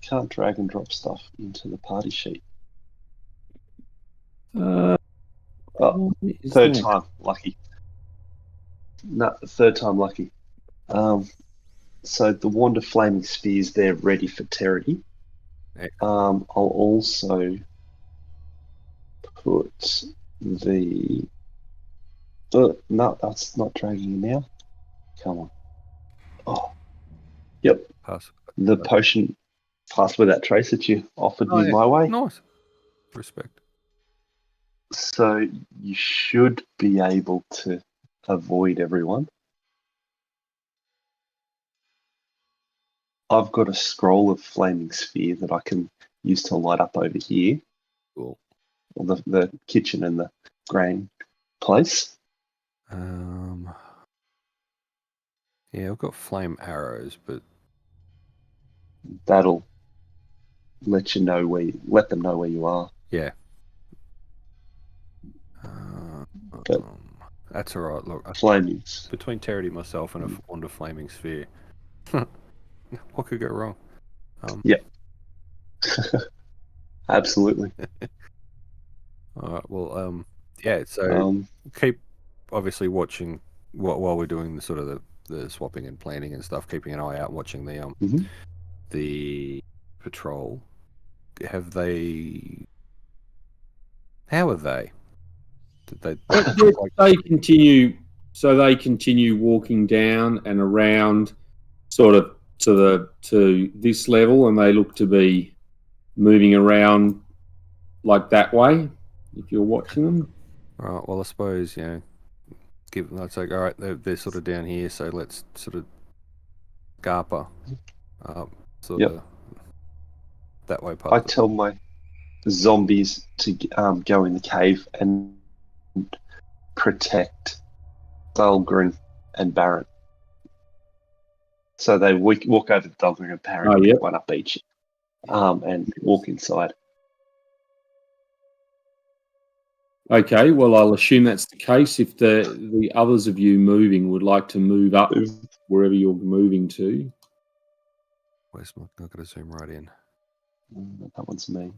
can't drag and drop stuff into the party sheet. Third time lucky. No, third time lucky. So the wand of flaming spheres, they're ready for Terity. I'll also put the... no, that's not dragging now. Come on. Oh, yep. Pass. The potion passed with that trace that you offered me my way. Nice. Respect. So you should be able to avoid everyone. I've got a scroll of flaming sphere that I can use to light up over here. Cool. The kitchen and the grain place. Yeah, I've got flame arrows, but That'll let them know where you are. yeah. But that's all right. Look, flamings. between Terity, myself, and a wand of flaming sphere, what could go wrong? Yeah. Absolutely. All right. Well, yeah. So keep obviously watching while we're doing the sort of the swapping and planning and stuff. Keeping an eye out, watching the patrol. How are they? Did they continue? So they continue walking down and around, sort of to this level, and they look to be moving around like that way. If you're watching them, all right. Well, I suppose let's say all right. They're sort of down here, so let's sort of Garpa up, sort of that way. I tell my zombies to go in the cave and protect Dahlgren and Baron. So they walk over to Dahlgren and Baron, one up each, and walk inside. Okay, well, I'll assume that's the case. If the others of you moving would like to move up wherever you're moving to. Where's my... I've got to zoom right in. That one's me.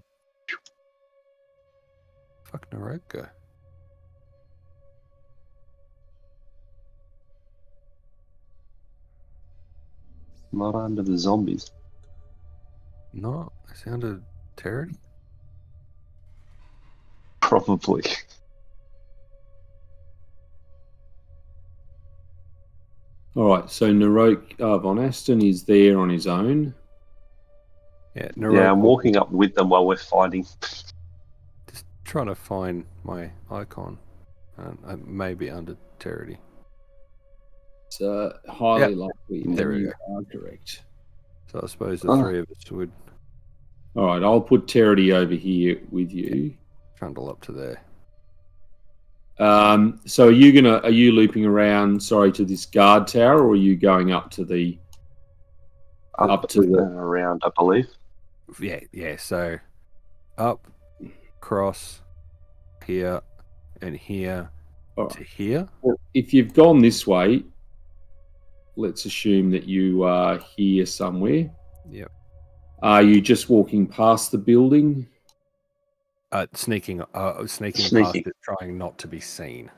Fuck Naroka. Not under the zombies. No, I sounded Terity. Probably. All right, so Naroke von Aston is there on his own. Yeah, yeah, I'm walking up with them while we're fighting. Just trying to find my icon. Maybe under Terity. It's highly likely there that we you go. are correct. So I suppose the three of us would All right, I'll put Terity over here with you. trundle up to there. So are you looping around? Sorry, to this guard tower, or are you going up to the around? I believe. Yeah. So up, cross, here, and here to here. Well, if you've gone this way, let's assume that you are here somewhere. Yep. Are you just walking past the building? Sneaking past Sneaking. it, trying not to be seen.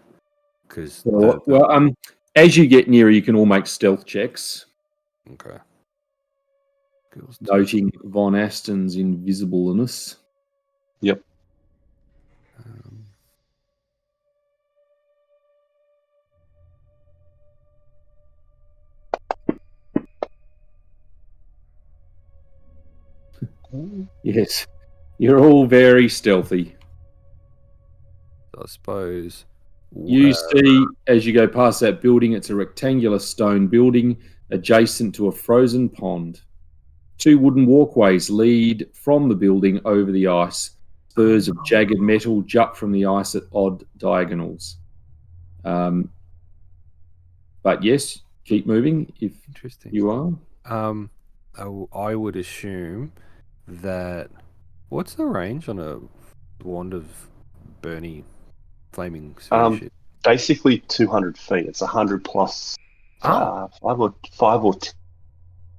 Because as you get nearer, you can all make stealth checks. Okay. Noting Von Aston's invisibleness. Yep. Yes, you're all very stealthy. I suppose. You see, as you go past that building, it's a rectangular stone building adjacent to a frozen pond. 2 wooden walkways lead from the building over the ice. Spurs of jagged metal jut from the ice at odd diagonals. But yes, keep moving if you are. I would assume that. What's the range on a wand of Bernie flaming sphere shit? Basically 200 feet. It's 100 plus 5 or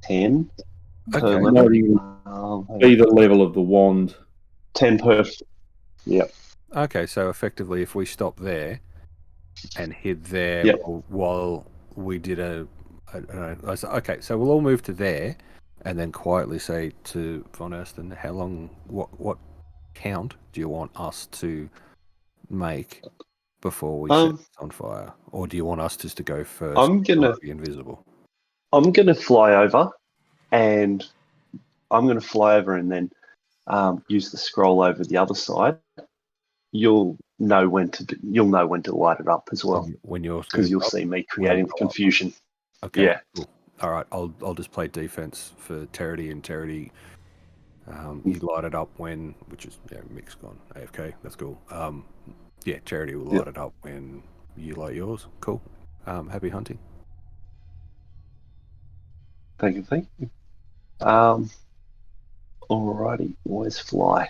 10 per level. Be the level of the wand. 10 per. Yep. Okay, so effectively, if we stop there and hid there while we did okay, so we'll all move to there, and then quietly say to Von Aston, how long, what count do you want us to make before we set this on fire, or do you want us just to go first? I'm gonna be invisible. I'm gonna fly over, and then use the scroll over the other side. You'll know when to light it up as well. When you're, because you'll see me creating the confusion. Okay. Yeah. Cool. All right. I'll just play defense for Terity, and Terity, you light it up when, which is Mick's gone AFK. That's cool. Charity will light it up when you light yours. Cool. Happy hunting. Thank you. Alrighty, always fly.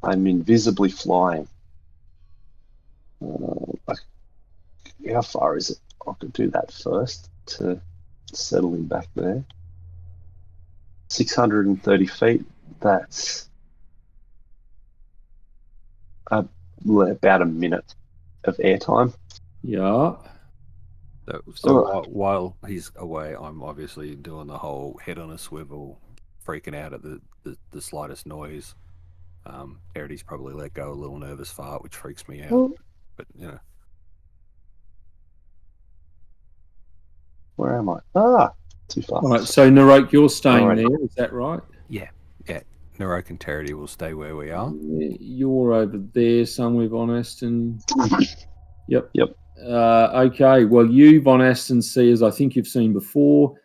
I'm invisibly flying. How far is it? I could do that first to settle him back there. 630 feet. That's about a minute of airtime. Yeah. So while he's away, I'm obviously doing the whole head on a swivel, freaking out at the slightest noise. Erity's probably let go a little nervous fart, which freaks me out. But Where am I? Too far. All right, so Narok, you're staying there, is that right? Yeah. Narok and Terity will stay where we are. You're over there somewhere, Von Aston. Yep. Okay, well, you, Von Aston, see, as I think you've seen before,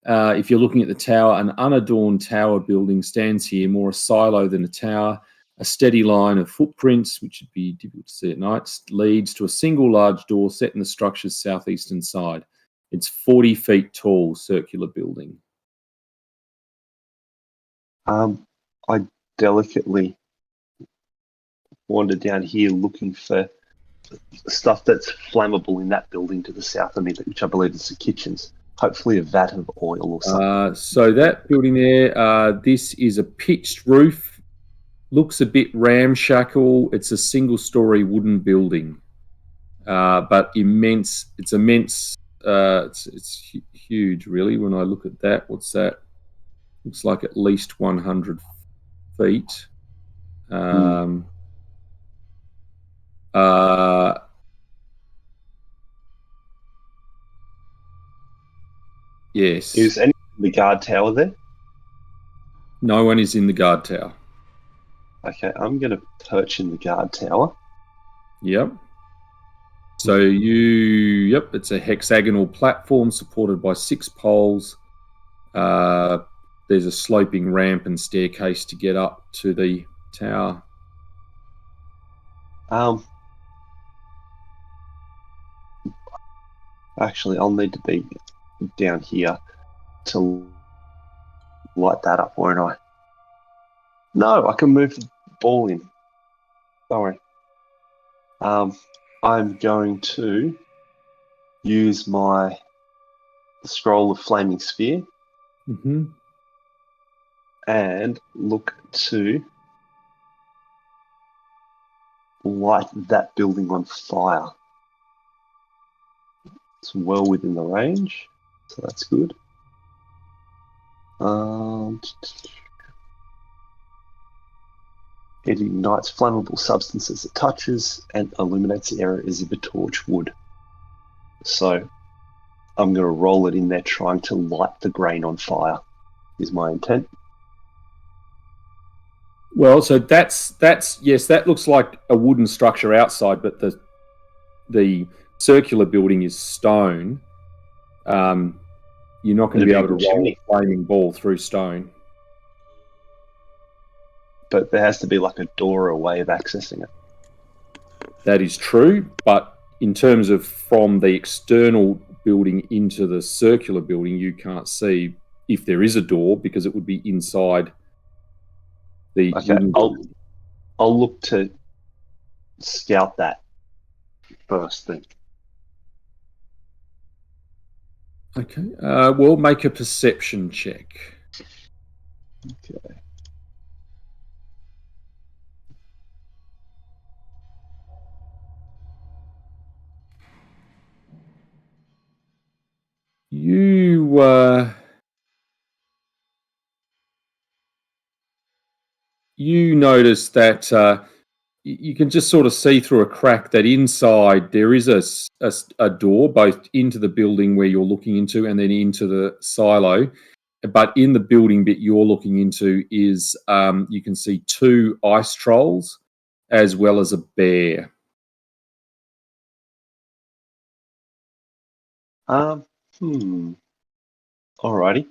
if you're looking at the tower, an unadorned tower building stands here, more a silo than a tower. A steady line of footprints, which would be difficult to see at night, leads to a single large door set in the structure's southeastern side. It's 40 feet tall, circular building. I delicately wander down here looking for stuff that's flammable in that building to the south of me, which I believe is the kitchens. Hopefully a vat of oil or something. So that building there, this is a pitched roof. Looks a bit ramshackle. It's a single-story wooden building, but immense. It's immense. It's huge, really. When I look at that, what's that? Looks like at least 100 feet. Yes. Is anyone in the guard tower there? No one is in the guard tower. Okay, I'm going to perch in the guard tower. Yep. So it's a hexagonal platform supported by 6 poles. There's a sloping ramp and staircase to get up to the tower. Actually, I'll need to be down here to light that up, won't I? No, I can move the ball in. Sorry. I'm going to use my scroll of flaming sphere and look to light that building on fire. It's well within the range, so that's good. It ignites flammable substances it touches and illuminates the area as if a torch would. So I'm going to roll it in there trying to light the grain on fire, is my intent. Well, so that's yes, that looks like a wooden structure outside, but the circular building is stone. You're not going to be able to roll a flaming ball through stone. But there has to be like a door or a way of accessing it. That is true, but in terms of from the external building into the circular building, you can't see if there is a door because it would be inside the... Okay, I'll look to scout that first thing. Okay, we'll make a perception check. Okay. You notice that you can just sort of see through a crack that inside there is a door both into the building where you're looking into and then into the silo. But in the building bit you're looking into is you can see 2 ice trolls as well as a bear. Alrighty.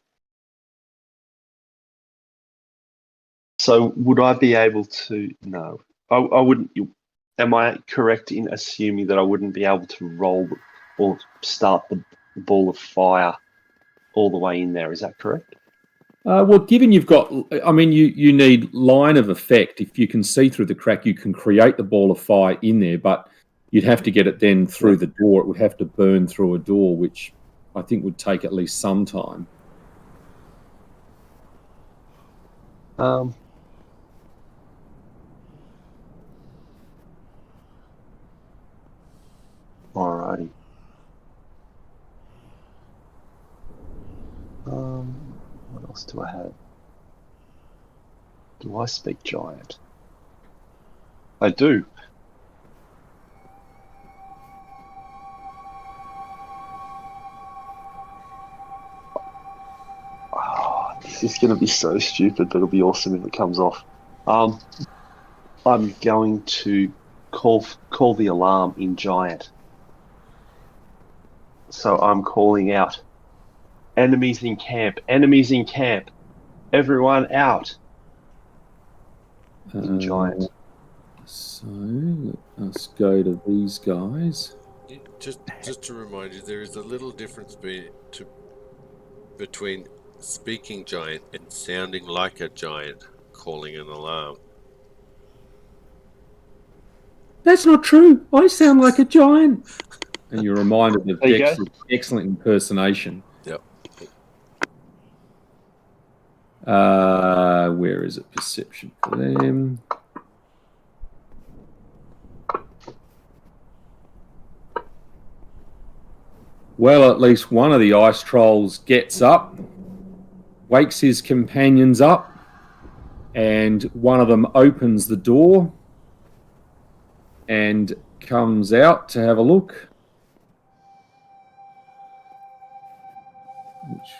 So would I be able to... No. I wouldn't... Am I correct in assuming that I wouldn't be able to roll or start the ball of fire all the way in there? Is that correct? Well, given you've got... I mean, you need line of effect. If you can see through the crack, you can create the ball of fire in there, but you'd have to get it then through the door. It would have to burn through a door, which I think would take at least some time. Alrighty. What else do I have? Do I speak Giant? I do. This is going to be so stupid, but it'll be awesome if it comes off. I'm going to call the alarm in Giant. So I'm calling out, enemies in camp, everyone out. In Giant. So let's go to these guys. Just to remind you, there is a little difference between speaking Giant and sounding like a giant calling an alarm. That's not true. I sound like a giant. And you're reminded of Dex's excellent impersonation. Yep. Where is it? Perception for them. Well, at least one of the ice trolls gets up, wakes his companions up, and one of them opens the door and comes out to have a look. Which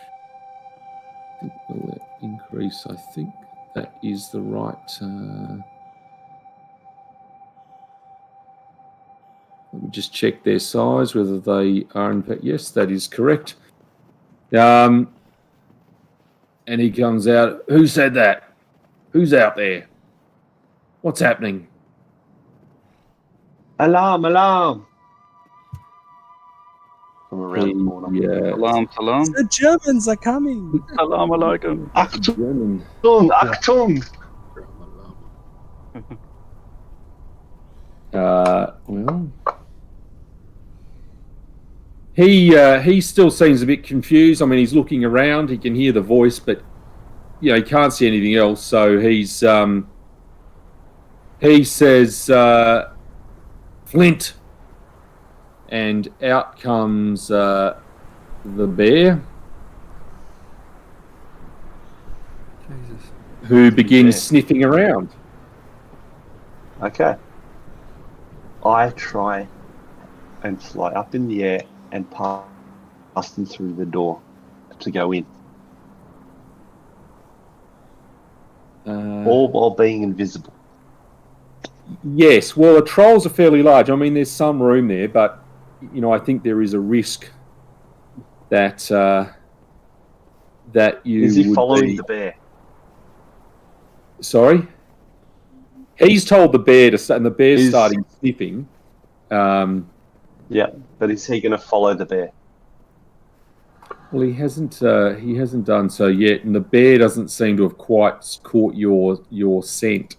I think will increase. I think that is the right... Let me just check their size, whether they are in fact... Yes, that is correct. And he comes out. Who said that? Who's out there? What's happening? Alarm, alarm! From around the corner. Yeah. Alarm, alarm. The Germans are coming. Alarm alaikum. Achtung, Achtung! Well, he still seems a bit confused. I mean, he's looking around. He can hear the voice, but he can't see anything else. So he says, Flint. And out comes the bear, Jesus. who begins sniffing around. Okay. I try and fly up in the air and pass them through the door to go in. All while being invisible. Yes, well, the trolls are fairly large. I mean, there's some room there, but, you know, I think there is a risk that that you Is he would following be... the bear? Sorry? He's told the bear to start, and the bear's starting sniffing. Yeah, but is he going to follow the bear? Well, he hasn't done so yet, and the bear doesn't seem to have quite caught your scent.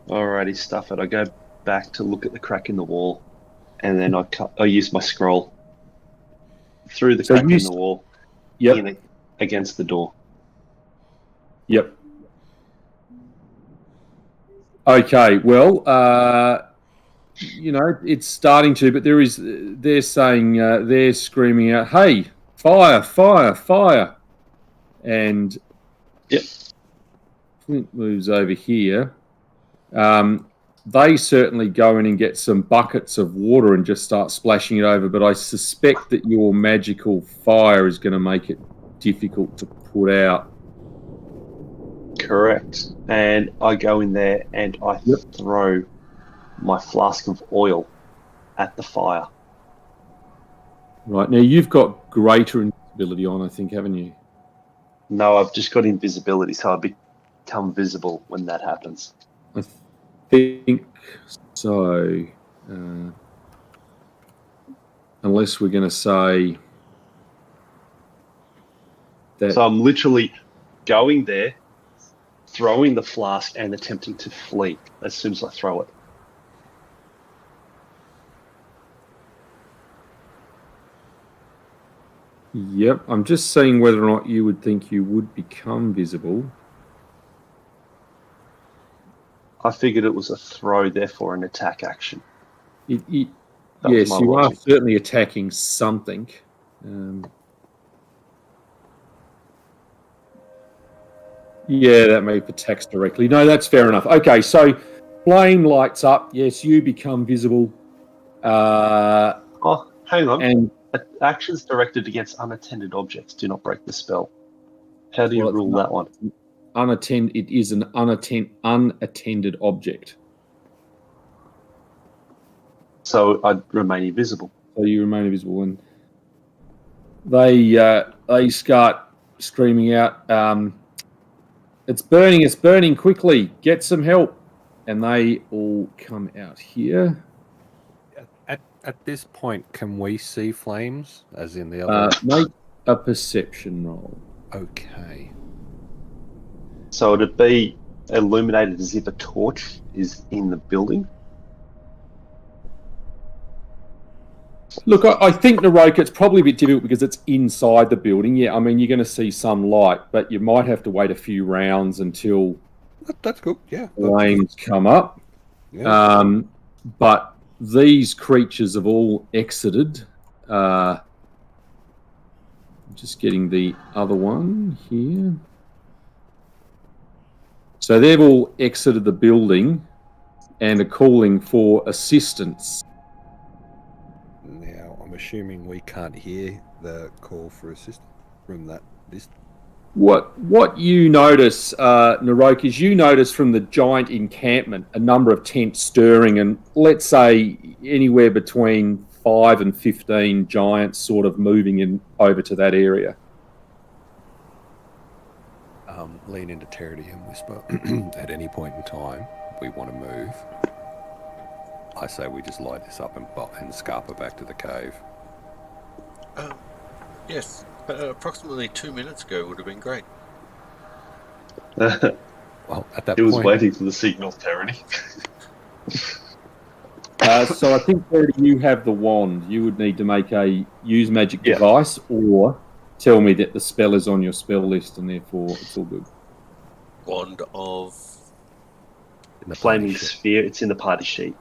Alrighty, stuff it. I go back to look at the crack in the wall, and then I use my scroll through the crack in the wall, against the door. Yep. Okay. Well, you know, it's starting to, but they're saying, they're screaming out, "Hey, fire, fire, fire!" And Flint moves over here. They certainly go in and get some buckets of water and just start splashing it over, but I suspect that your magical fire is going to make it difficult to put out. Correct. And I go in there and I throw my flask of oil at the fire. Right, now you've got greater invisibility on, I think, haven't you? No, I've just got invisibility, so I become visible when that happens. I think so. Unless we're going to say that... So I'm literally going there, throwing the flask and attempting to flee as soon as I throw it. Yep, I'm just seeing whether or not you would think you would become visible. I figured it was a throw, therefore an attack action. Yes, you are certainly attacking something. Yeah, that may attacks directly. No, that's fair enough. Okay, so flame lights up. Yes, you become visible. Oh, hang on. And actions directed against unattended objects do not break the spell. How do you rule that one? It is an unattended object. So I'd remain invisible. So you remain invisible, and they start screaming out, "It's burning quickly, get some help." And they all come out here. At this point, can we see flames, as in the other? Make a perception roll. Okay. So it'd be illuminated as if a torch is in the building? Look, I think, Naroka, it's probably a bit difficult because it's inside the building. Yeah, I mean, you're going to see some light, but you might have to wait a few rounds until that's cool. Yeah, flames come up. Yeah. But these creatures have all exited. Just getting the other one here. So they've all exited the building and are calling for assistance. Now, I'm assuming we can't hear the call for assistance from that distance. What you notice, Naroka, is you notice from the giant encampment a number of tents stirring, and let's say anywhere between 5 and 15 giants sort of moving in over to that area. Lean into Terity and whisper, at any point in time, we want to move. I say we just light this up and scarper back to the cave. Yes, approximately 2 minutes ago would have been great. Well, at that He was point, waiting for the signal, Terity. So I think, Verity, you have the wand. You would need to make a use magic Yeah. device, or tell me that the spell is on your spell list and therefore it's all good. Wand of... In the Flaming party sheet. sphere. It's in the party sheet.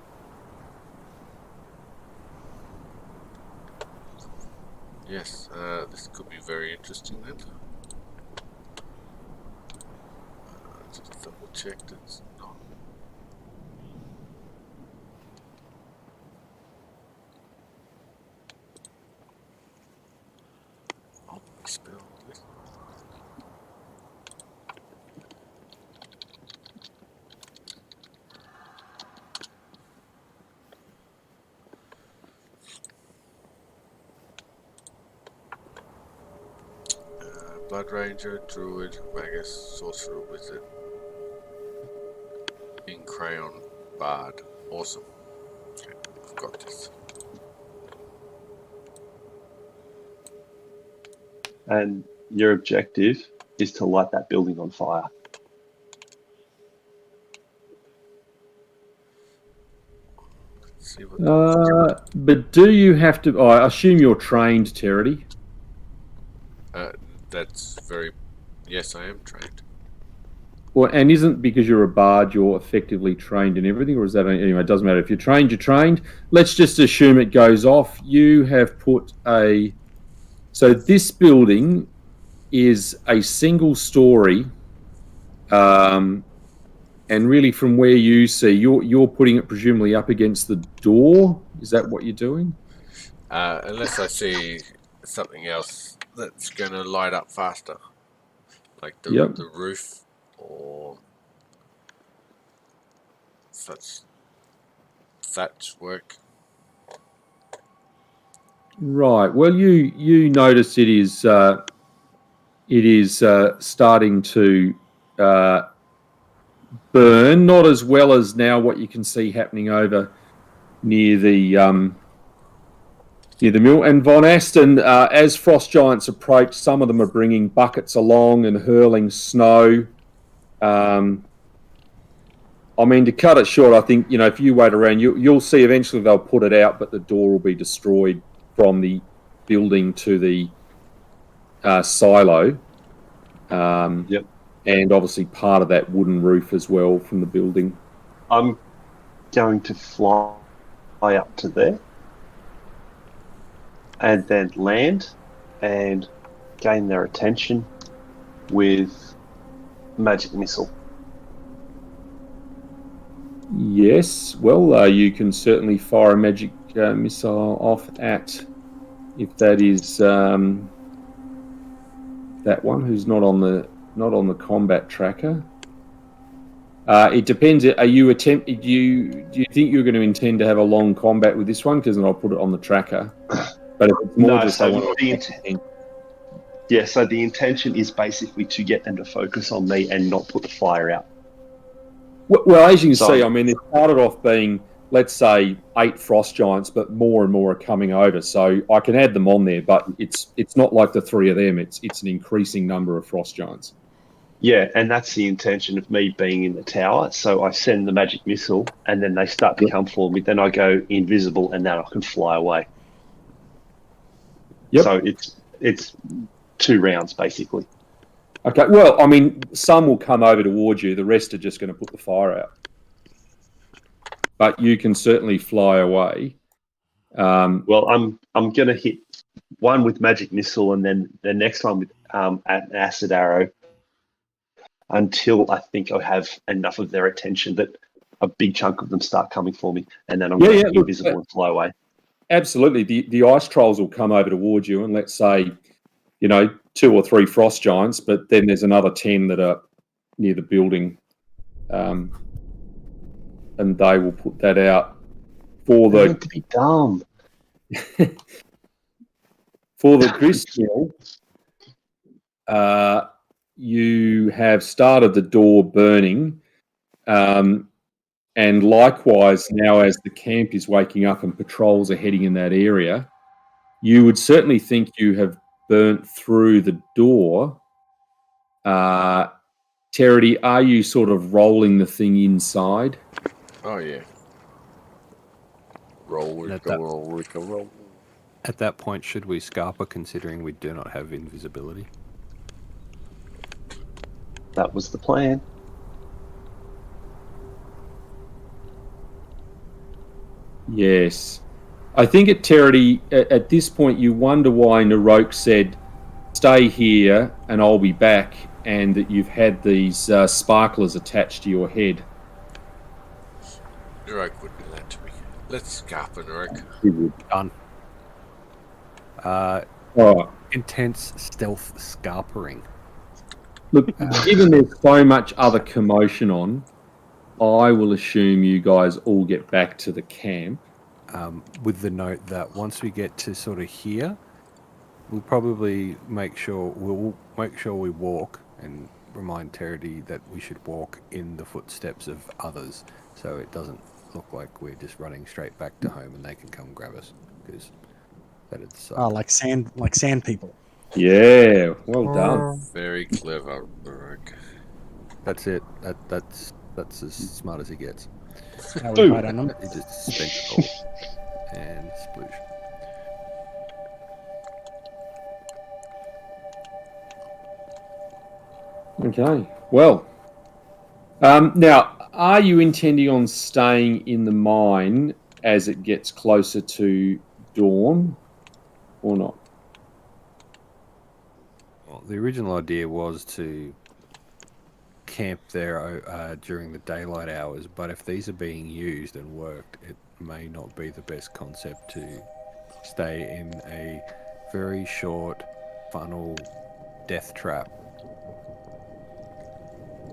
Yes, this could be very interesting then. Just double checked it's not. Oh, spell this. Blood Ranger, Druid, Magus, Sorcerer, Wizard, in Crayon, Bard. Awesome. Okay, I've got this. And your objective is to light that building on fire. Let's see what But do you have to... Oh, I assume you're trained, Terity. that's very... Yes, I am trained. Well, and isn't because you're a bard, you're effectively trained in everything, or is that... Anyway, it doesn't matter. If you're trained, you're trained. Let's just assume it goes off. You have put a... So this building is a single story, and really from where you see, you're putting it presumably up against the door. Is that what you're doing? Unless I see something else that's going to light up faster. Like the roof or such thatch work. Right. Well, you notice it is starting to burn, not as well as now what you can see happening over near the mill. And Von Aston, as frost giants approach, some of them are bringing buckets along and hurling snow. I mean, to cut it short, I think, if you wait around, you'll see eventually they'll put it out, but the door will be destroyed from the building to the silo. Yep. And obviously part of that wooden roof as well from the building. I'm going to fly up to there and then land and gain their attention with magic missile. Yes, well, you can certainly fire a magic missile off at, if that is that one who's not on the combat tracker. It depends. Are you do you think you're going to intend to have a long combat with this one? Because then I'll put it on the tracker. But if it's more just so the intention is basically to get them to focus on me and not put the fire out. Well, as you can see, I mean, it started off being, let's say, 8 frost giants, but more and more are coming over. So I can add them on there, but it's not like the 3 of them. It's an increasing number of frost giants. Yeah, and that's the intention of me being in the tower. So I send the magic missile, and then they start to come for me. Then I go invisible, and then I can fly away. Yep. So it's 2 rounds, basically. Okay, well, I mean, some will come over towards you. The rest are just going to put the fire out. But you can certainly fly away. Well, I'm going to hit one with magic missile, and then the next one with an acid arrow, until I think I have enough of their attention that a big chunk of them start coming for me, and then I'm going to be invisible and fly away. Absolutely. The ice trolls will come over towards you, and let's say, 2 or 3 frost giants, but then there's another 10 that are near the building, and they will put that out for the... To be dumb. For the gristmill, you have started the door burning, and likewise now as the camp is waking up and patrols are heading in that area, you would certainly think you have burnt through the door. Terity, are you sort of rolling the thing inside? Oh, yeah. Roll, And Rika, roll, Rika, roll. At that point, should we Scarper, considering we do not have invisibility? That was the plan. Yes. I think at Terity, at this point, you wonder why Naroke said, stay here and I'll be back, and that you've had these sparklers attached to your head. Narok would do that to me. Let's Scarper, Narok. Done. Oh, Intense stealth scarpering. look, given there's so much other commotion on, I will assume you guys all get back to the camp. With the note that once we get to sort of here, we'll probably make sure we walk and remind Terity that we should walk in the footsteps of others, so it doesn't look like we're just running straight back to home and they can come grab us, because that'd suck. Oh, like sand people. Yeah, well done. Very clever, Narok. That's it. That's as smart as he gets. How we hide on them. He just spent it all and sploosh. Okay, well. Now, are you intending on staying in the mine as it gets closer to dawn, or not? Well, the original idea was to camp there during the daylight hours, but if these are being used and worked, it may not be the best concept to stay in a very short funnel death trap.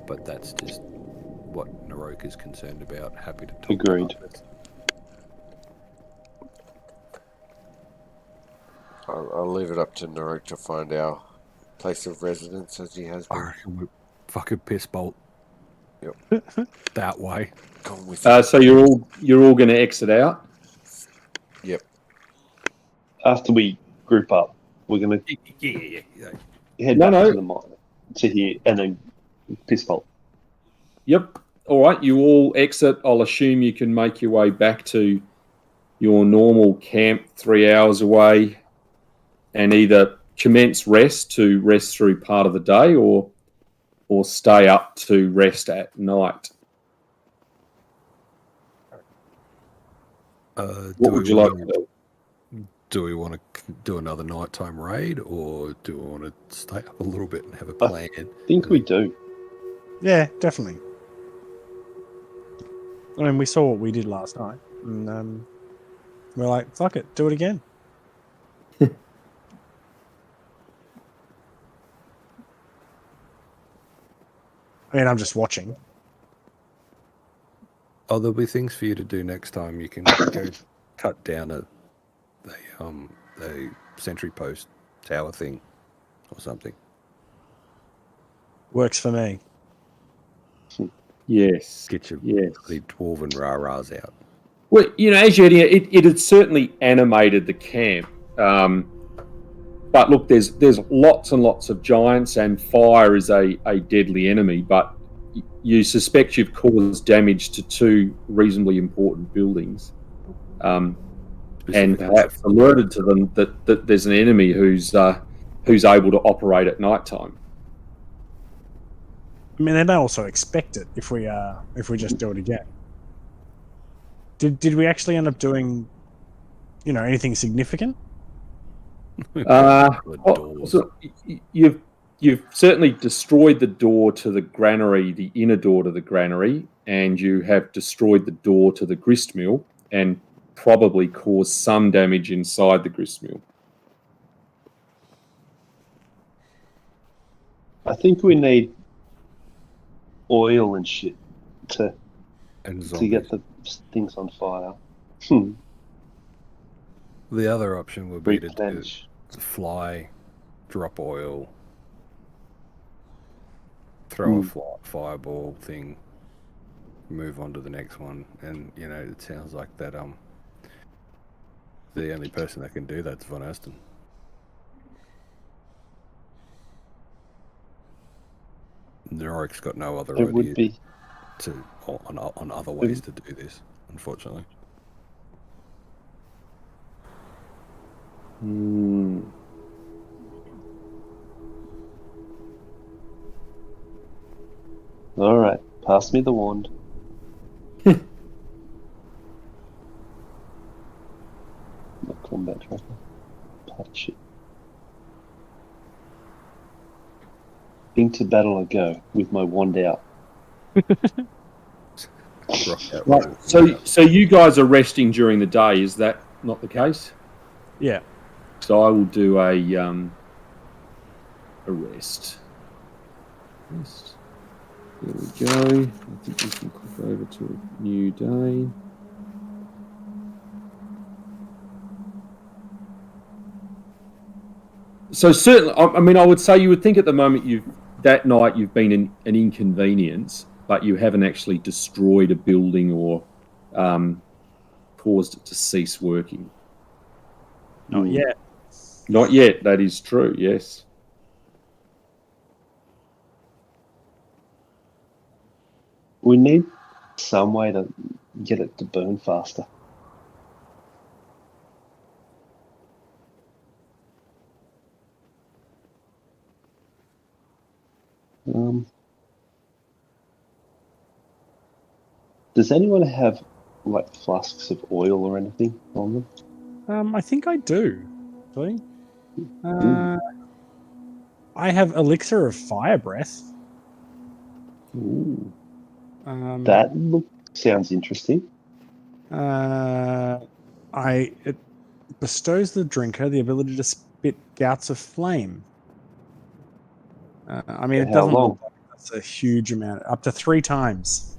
But that's just what Narok is concerned about. Happy to talk Agreed. about it. I'll leave it up to Narok to find our place of residence as he has I been. reckon we fucking piss bolt. Yep. That way. Gone with you. So you're all going to exit out? Yep. After we group up, we're going to Yeah. head back to the mine, to here, and then piss bolt. Yep. All right, you all exit. I'll assume you can make your way back to your normal camp 3 hours away and either commence rest to rest through part of the day or stay up to rest at night. What would you like to do? Do we want to do another nighttime raid, or do we want to stay up a little bit and have a plan? I think we do. Yeah, definitely. I mean, we saw what we did last night, and we're like, fuck it, do it again. I mean, I'm just watching. Oh, there'll be things for you to do next time. You can go cut down a sentry post tower thing or something. Works for me. Yes. Get your Yes. bloody dwarven rah-rahs out. Well, as you're heading, it had certainly animated the camp. But look, there's lots and lots of giants, and fire is a deadly enemy. But you suspect you've caused damage to two reasonably important buildings, and perhaps alerted to them that there's an enemy who's able to operate at night time. I mean, they may also expect it if we just do it again. Did we actually end up doing, anything significant? So you've certainly destroyed the door to the granary, the inner door to the granary, and you have destroyed the door to the grist mill, and probably caused some damage inside the grist mill. I think we need oil and shit to get the things on fire. The other option would be to Replenish. fly, drop oil, throw a fireball thing, move on to the next one, and it sounds like that. The only person that can do that's Von Aston. Narok's got no other It would idea be. on other ways to do this, unfortunately. All right, pass me the wand. My combat tracker. Touch it. Into battle I go with my wand out. Right. So you guys are resting during the day. Is that not the case? Yeah. So I will do a rest. There we go. I think we can click over to a new day. So certainly, I mean, I would say you would think at the moment that night you've been an inconvenience, but you haven't actually destroyed a building or caused it to cease working. Not yet. Not yet. That is true. Yes. We need some way to get it to burn faster. Does anyone have like flasks of oil or anything on them? I think I do. Actually. I have elixir of fire breath. Ooh. That sounds interesting. It bestows the drinker the ability to spit gouts of flame. I mean, it doesn't look like that's a huge amount. Up to 3 times.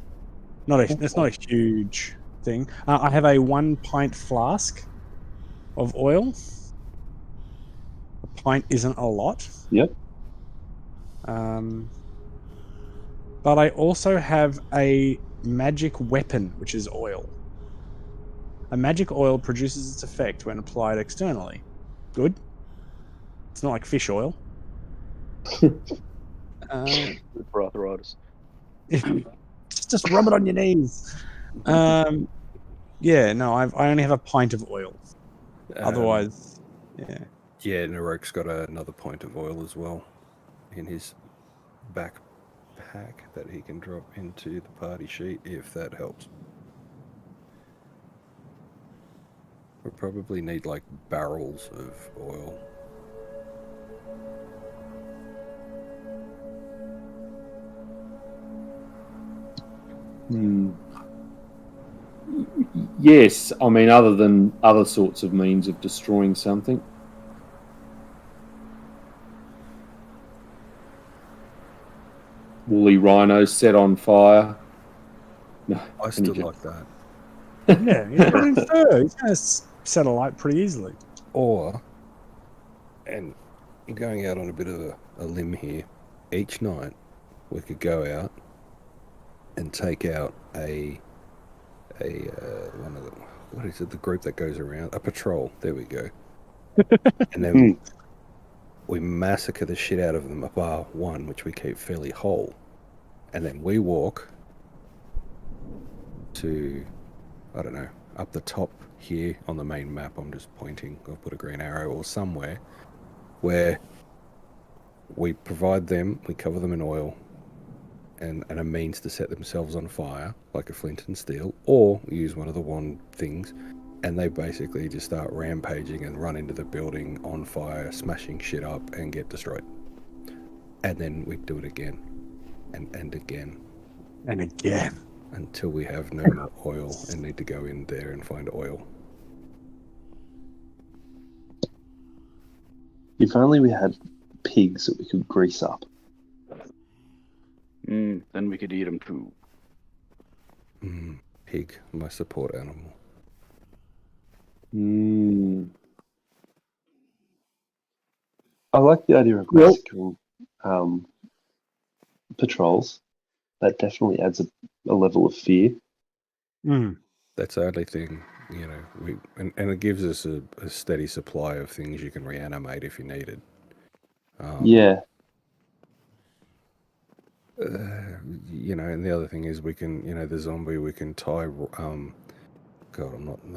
That's not a huge thing. I have a 1 pint flask of oil. A pint isn't a lot. Yep. But I also have a magic weapon, which is oil. A magic oil produces its effect when applied externally. Good. It's not like fish oil. Good for arthritis. Just rub it on your knees. Yeah, no, I only have a pint of oil. Otherwise, yeah. Yeah, Narok's got another pint of oil as well in his backpack that he can drop into the party sheet if that helps. We probably need like barrels of oil. Yes, I mean, other than other sorts of means of destroying something. Woolly rhino set on fire. No, I still like that. Yeah, he's going to set a light pretty easily. Or, and going out on a bit of a limb here, each night we could go out and take out one of the, what is it, the group that goes around, a patrol, there we go. And then we massacre the shit out of them, bar one, which we keep fairly whole. And then we walk to, I don't know, up the top here on the main map, I'm just pointing, I'll put a green arrow, or somewhere where we provide them, we cover them in oil and a means to set themselves on fire, like a flint and steel, or use one of the wand things, and they basically just start rampaging and run into the building on fire, smashing shit up and get destroyed. And then we do it again and again. And again. Until we have no more oil and need to go in there and find oil. If only we had pigs that we could grease up. Then we could eat them too. Pig, my support animal. I like the idea of massacring patrols. That definitely adds a level of fear. That's the only thing, you know, and it gives us a steady supply of things you can reanimate if you need it. Yeah. You know, and the other thing is we can, you know, the zombie, we can tie God,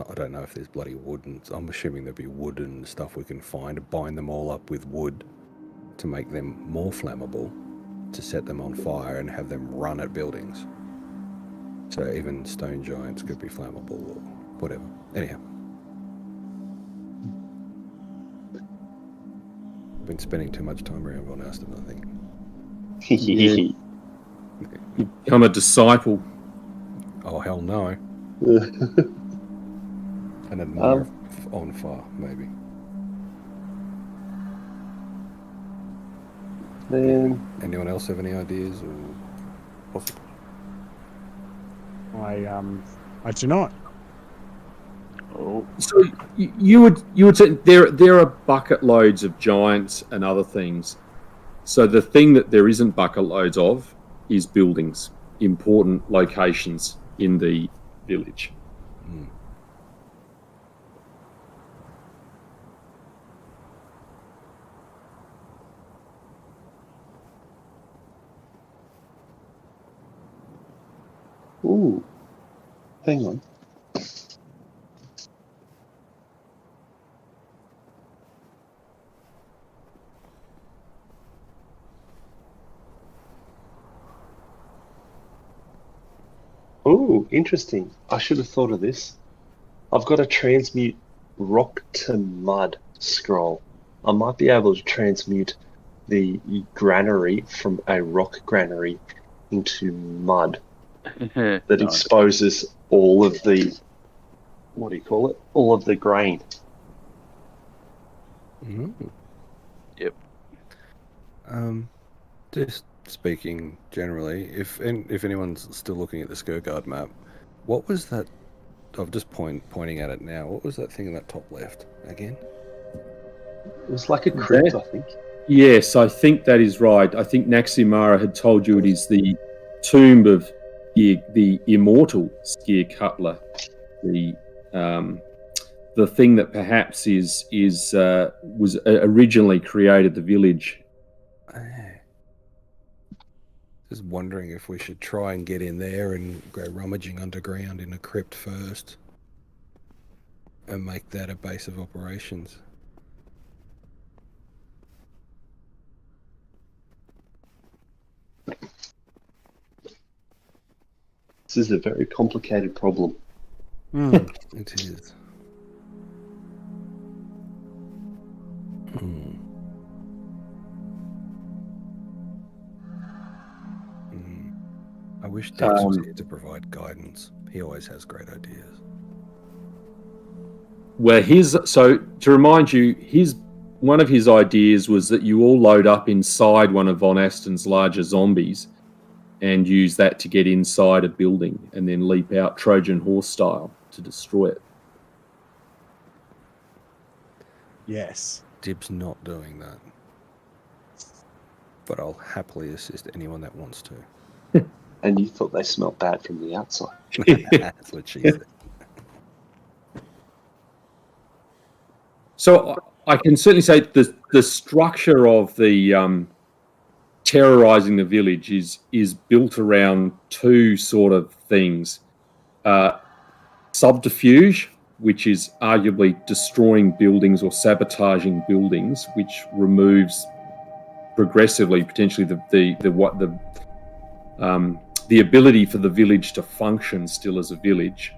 I don't know if there's bloody wood, and I'm assuming there'll be wood and stuff we can find to bind them all up with wood to make them more flammable, to set them on fire and have them run at buildings. So even stone giants could be flammable or whatever. Anyhow. I've been spending too much time around Von Aston, I think. Yeah. Become a disciple. Oh, hell no. And then more on fire, maybe. Anyone else have any ideas or possible? I do not. Oh, So you would say there are bucket loads of giants and other things. So the thing that there isn't bucket loads of is buildings, important locations in the village. Mm. Ooh. Hang on. Oh, interesting. I should have thought of this. I've got a transmute rock to mud scroll. I might be able to transmute the granary from a rock granary into mud that nice. exposes all of the, what do you call it? All of the grain. Mm-hmm. Yep. Just speaking generally, if anyone's still looking at the Skirgard map, what was that? I'm just pointing at it now. What was that thing in that top left again? It was like a crypt, I think. Yes, I think that is right. I think Naximara had told you it is the tomb of the immortal Skier Cutler, the thing that perhaps was originally created the village. Just wondering if we should try and get in there and go rummaging underground in a crypt first and make that a base of operations. This is a very complicated problem. It is. I wish Dex was here to provide guidance. He always has great ideas. Well, so to remind you, one of his ideas was that you all load up inside one of Von Aston's larger zombies and use that to get inside a building and then leap out Trojan horse style to destroy it. Yes. Dib's not doing that. But I'll happily assist anyone that wants to. And you thought they smelled bad from the outside. That's what she said. So I can certainly say the structure of the terrorizing the village is built around two sort of things. Subterfuge, which is arguably destroying buildings or sabotaging buildings, which removes progressively potentially the ability for the village to function still as a village.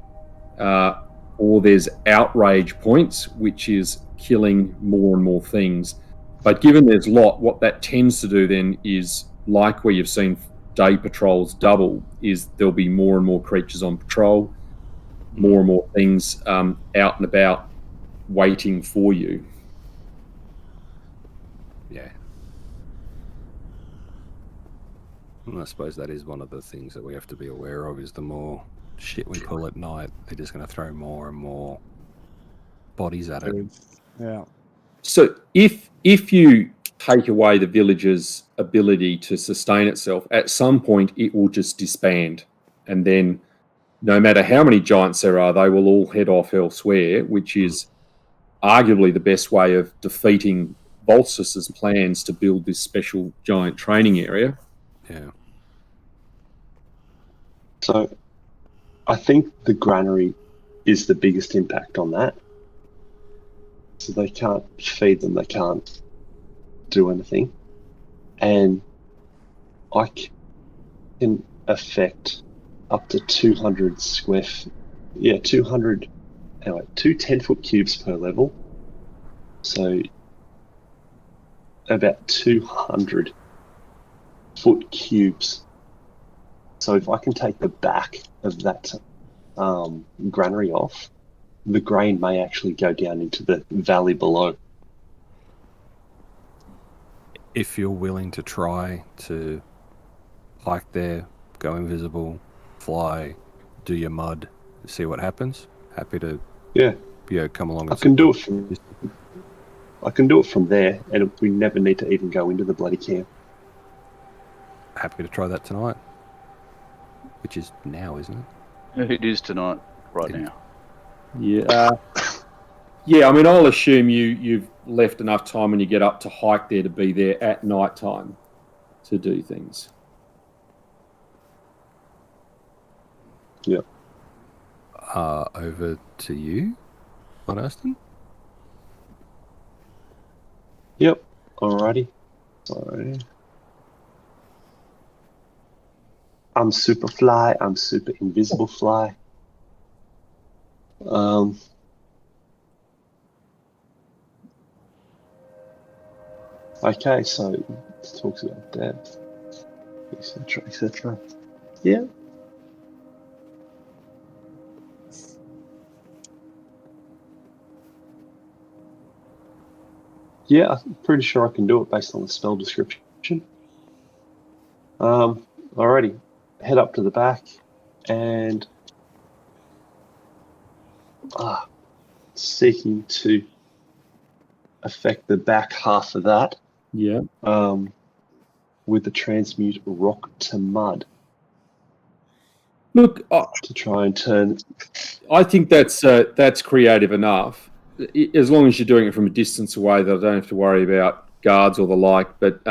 Or there's outrage points, which is killing more and more things. But given there's what that tends to do then is, like where you've seen day patrols double, is there'll be more and more creatures on patrol, more and more things out and about waiting for you. Yeah. And I suppose that is one of the things that we have to be aware of, is the more shit we pull at night, they're just going to throw more and more bodies at it. Yeah. So if you take away the village's ability to sustain itself, at some point it will just disband. And then no matter how many giants there are, they will all head off elsewhere, which is arguably the best way of defeating Volsus's plans to build this special giant training area. Yeah. So I think the granary is the biggest impact on that. So they can't feed them, they can't do anything. And I can affect up to 200 square feet. Yeah, 200, anyway, 2 10-foot cubes per level. So about 200 foot cubes. So if I can take the back of that granary off, the grain may actually go down into the valley below. If you're willing to try to hike there, go invisible, fly, do your mud, see what happens, happy to come along. I can do it from there, and we never need to even go into the bloody camp. Happy to try that tonight, which is now, isn't it? It is tonight, right now. Yeah. Yeah, I mean, I'll assume you've left enough time when you get up to hike there to be there at night time to do things. Yeah. Over to you, Von Aston. Yep. Alrighty. Sorry. I'm super fly. I'm super invisible fly. Okay, so it talks about depth, etc., etc. Yeah. Yeah, I'm pretty sure I can do it based on the spell description. Alrighty, head up to the back and seeking to affect the back half of that. Yeah. With the transmute rock to mud. Look, to try and turn. I think that's creative enough, as long as you're doing it from a distance away that I don't have to worry about guards or the like. But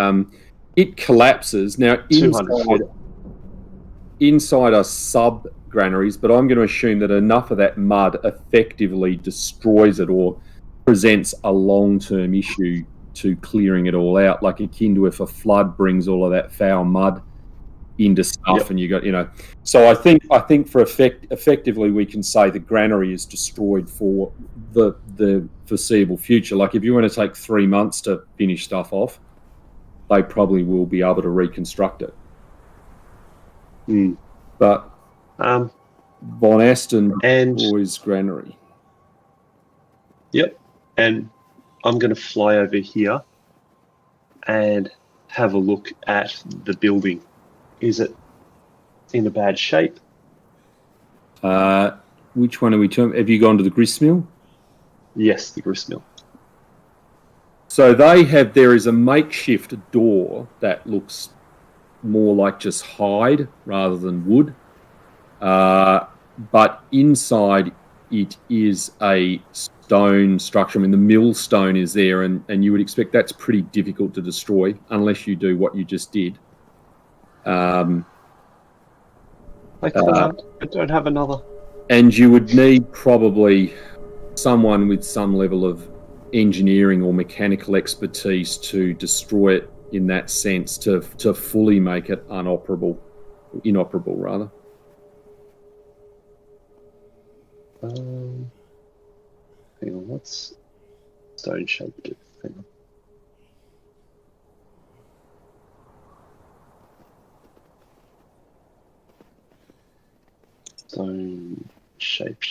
it collapses now inside are sub granaries, but I'm going to assume that enough of that mud effectively destroys it or presents a long-term issue to clearing it all out, like akin to if a flood brings all of that foul mud into stuff. And you got, so I think for effectively we can say the granary is destroyed for the foreseeable future. Like if you want to take 3 months to finish stuff off, they probably will be able to reconstruct it. But Von Aston and always granary. Yep. And I'm going to fly over here and have a look at the building. Is it in a bad shape? Which one are we talking? Have you gone to the gristmill? Yes, the gristmill. So there is a makeshift door that looks more like just hide rather than wood. But inside it is a stone structure. I mean, the millstone is there, and you would expect that's pretty difficult to destroy unless you do what you just did. I don't have another. And you would need probably someone with some level of engineering or mechanical expertise to destroy it in that sense, to fully make it inoperable rather. Hang on, what's stone shaped? Hang on. Stone shape.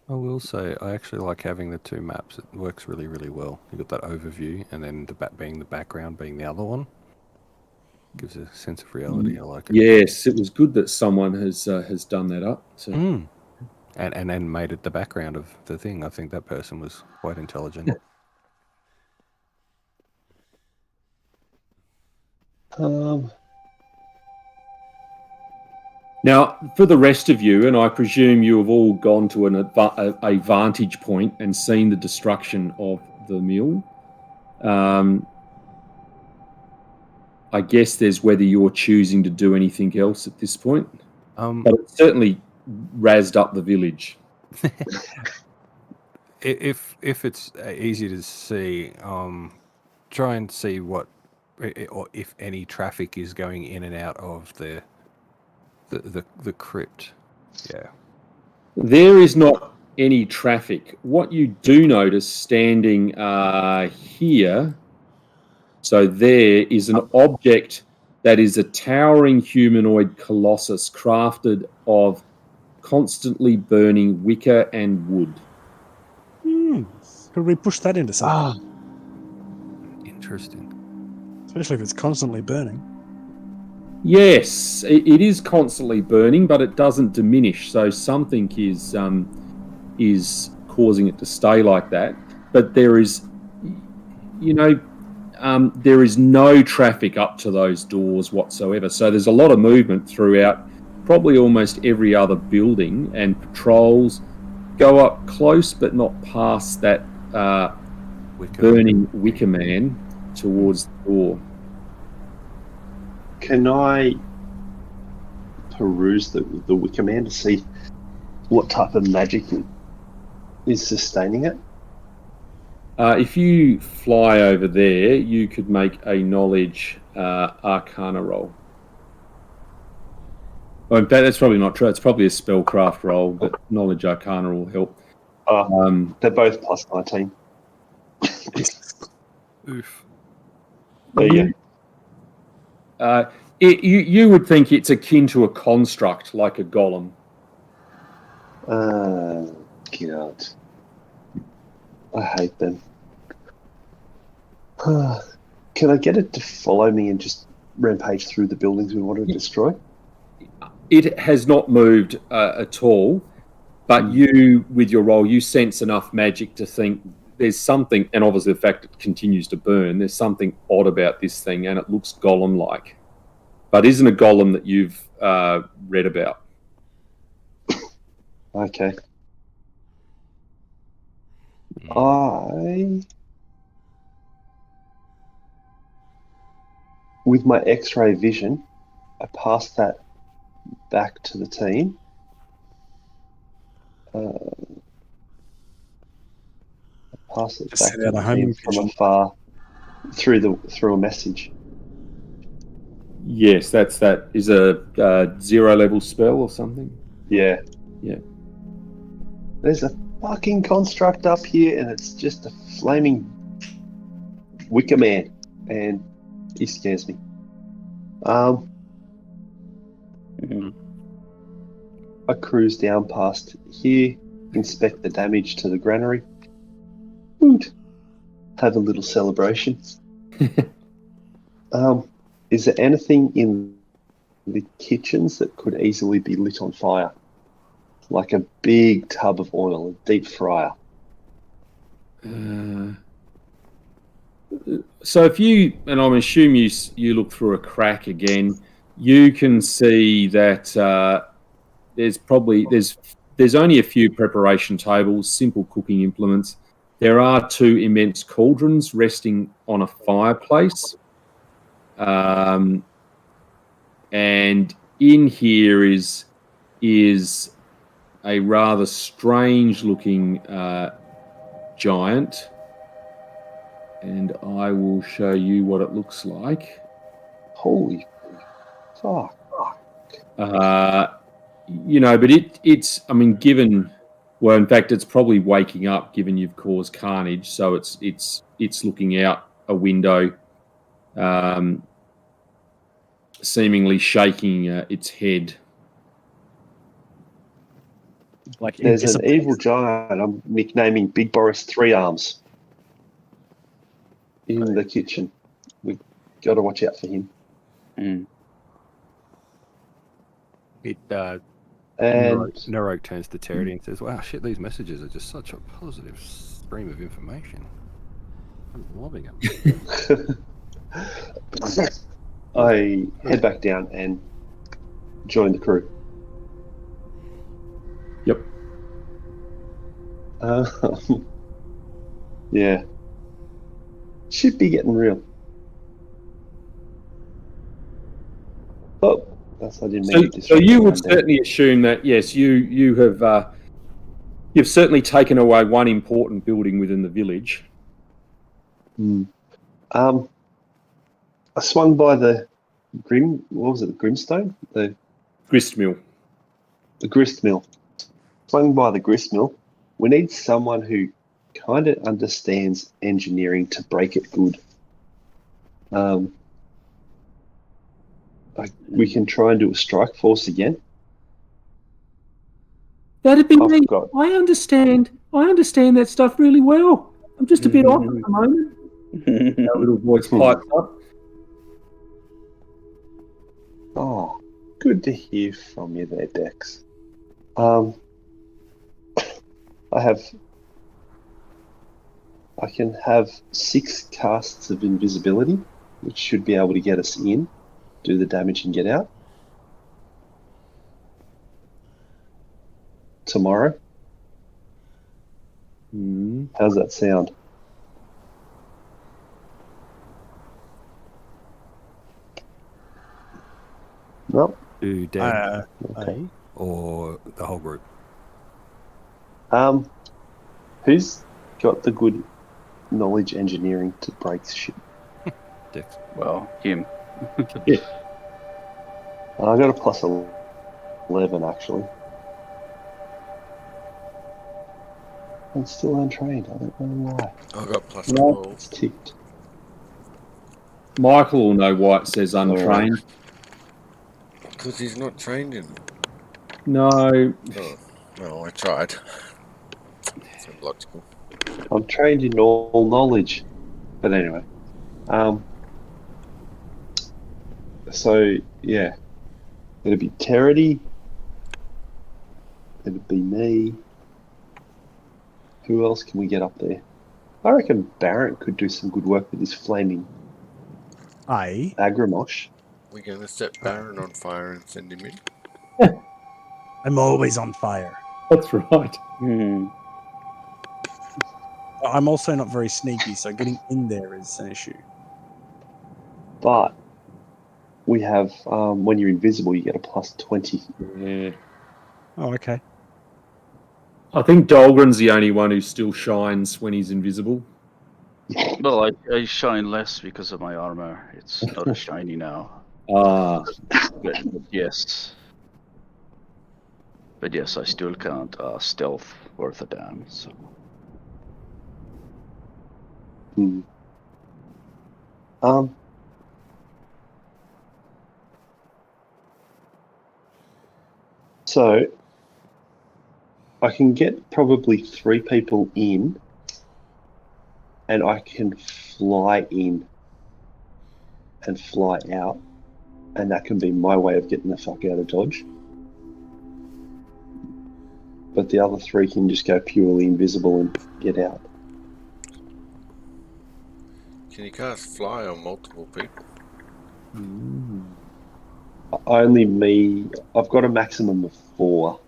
I will say I actually like having the two maps. It works really, really well. You've got that overview, and then the background being the other one. Gives a sense of reality. I like it. Yes, it was good that someone has done that up. So. And made it the background of the thing. I think that person was quite intelligent. Now, for the rest of you, and I presume you have all gone to a vantage point and seen the destruction of the mill. I guess there's whether you're choosing to do anything else at this point. But it certainly razzed up the village. If it's easy to see, try and see what or if any traffic is going in and out of the crypt. Yeah. There is not any traffic. What you do notice standing here, so there is an object that is a towering humanoid colossus crafted of constantly burning wicker and wood. Could we push that into something? Interesting. Especially if it's constantly burning. Yes, it is constantly burning, but it doesn't diminish. So something is causing it to stay like that. But there is, there is no traffic up to those doors whatsoever. So there's a lot of movement throughout probably almost every other building, and patrols go up close but not past that burning wicker man towards the door. Can I peruse the wicker man to see what type of magic is sustaining it? If you fly over there, you could make a knowledge arcana roll. Well, in fact, that's probably not true. It's probably a spellcraft roll, but knowledge arcana will help. They're both plus 19. Oof. There you go. You would think it's akin to a construct, like a golem. God. I hate them. Can I get it to follow me and just rampage through the buildings we want to destroy? It has not moved at all, but you, with your roll, you sense enough magic to think there's something, and obviously the fact it continues to burn, there's something odd about this thing, and it looks golem-like. But isn't a golem that you've read about. Okay. With my X-ray vision, I pass that back to the team. I pass it back to the team from afar through a message. Yes, that is a 0 level spell or something. Yeah. Yeah. There's a fucking construct up here, and it's just a flaming wicker man, and he scares me. I cruise down past here, inspect the damage to the granary. Good. Have a little celebration. Is there anything in the kitchens that could easily be lit on fire? Like a big tub of oil, a deep fryer. So if you, and I'm assuming you look through a crack again, you can see that there's only a few preparation tables, simple cooking implements. There are 2 immense cauldrons resting on a fireplace. And in here is a rather strange looking giant, and I will show you what it looks like. Holy fuck. But it's given, well, in fact, it's probably waking up given you've caused carnage, so it's looking out a window, seemingly shaking its head. Like there's an evil giant I'm nicknaming Big Boris 3 Arms in the kitchen. We've got to watch out for him. Narok turns to Terry and says, "Wow, shit, these messages are just such a positive stream of information. I'm loving it." I head back down and join the crew. Yep. Yeah. Should be getting real. Oh, That's I didn't mean to So you would disrespect them. certainly assume that yes, you have you've certainly taken away one important building within the village. I swung by the What was it? The Grimstone? The Gristmill. grist mill. Swung by the grist mill. We need someone who kind of understands engineering to break it good. We can try and do a strike force again. That'd be I've me. got- I understand that stuff really well. I'm just a bit off at the moment. That little voice pipes up. Oh, good to hear from you there, Dex. I can have 6 casts of invisibility, which should be able to get us in, do the damage and get out. Tomorrow. How's that sound? No. To Dan Okay. or the whole group? Who's got the good knowledge engineering to break shit? Dex. Well, him. I got a plus 11 actually. I'm still untrained. I don't know why. I got plus No. 12. It's ticked. Michael will know why it says untrained. Because he's not trained in. No, Oh, no, I tried. It's illogical. I'm trained in all knowledge. But anyway. So, yeah. It'd be Terity. It'd be me. Who else can we get up there? I reckon Barrett could do some good work with his flaming Aye. Agramosh. We're going to set Baron on fire and send him in. I'm always on fire. that's right. I'm also not very sneaky, so getting in there is an issue. But we have, when you're invisible, you get a plus 20. Yeah. Oh, okay. I think Dahlgren's the only one who still shines when he's invisible. Well, I shine less because of my armor. It's not as shiny now. Ah, But yes. But yes, I still can't stealth worth a damn. So. So I can get probably 3 people in, and I can fly in and fly out, and that can be my way of getting the fuck out of Dodge. But the other 3 can just go purely invisible and get out. Can you cast fly on multiple people? Only me. I've got a maximum of 4.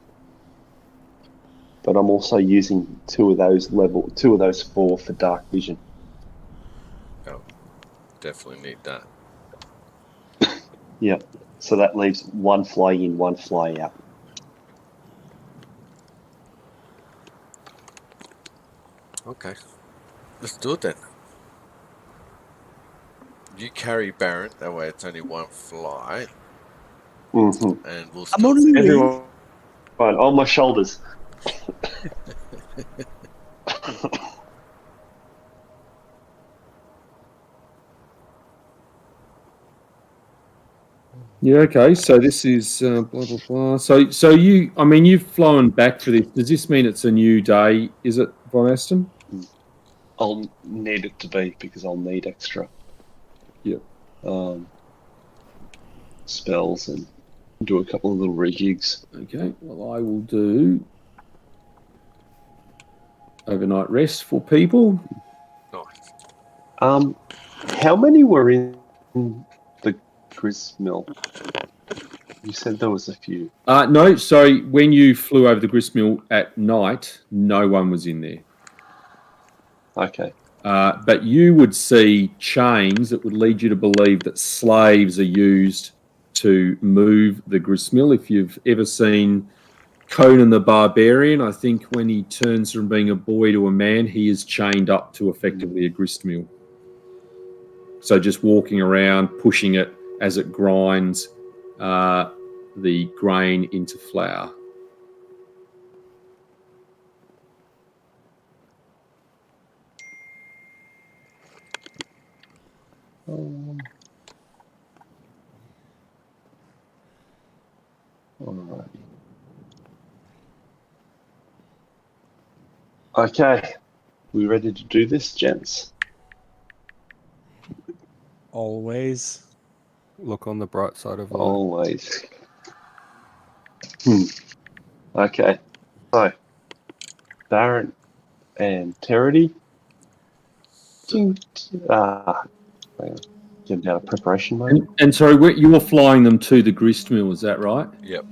But I'm also using 2 of those 4 for dark vision. Oh, definitely need that. Yep. So that leaves 1 fly in, 1 fly out. Okay. Let's do it then. You carry Baron, that way it's only 1 fly, Mm-hmm. and we'll I'm only Everyone on my shoulders. yeah. Okay. So this is blah blah blah. So you, I mean, you've flown back for this. Does this mean it's a new day? Is it, Von Aston? I'll need it to be because I'll need extra. Yep. Spells and do a couple of little rejigs. Okay. Well, I will do overnight rest for people. Nice. How many were in the grist mill? You said there was a few. No, sorry. When you flew over the gristmill at night, no one was in there. Okay. But you would see chains that would lead you to believe that slaves are used to move the gristmill. If you've ever seen Conan the Barbarian, I think when he turns from being a boy to a man, he is chained up to effectively a gristmill. So just walking around, pushing it as it grinds the grain into flour. Alright. Okay, we ready to do this, gents? Always. Look on the bright side of life. Always. Okay, so Baron and Terity. Get out of preparation mode. And sorry, you were flying them to the gristmill, is that right? Yep.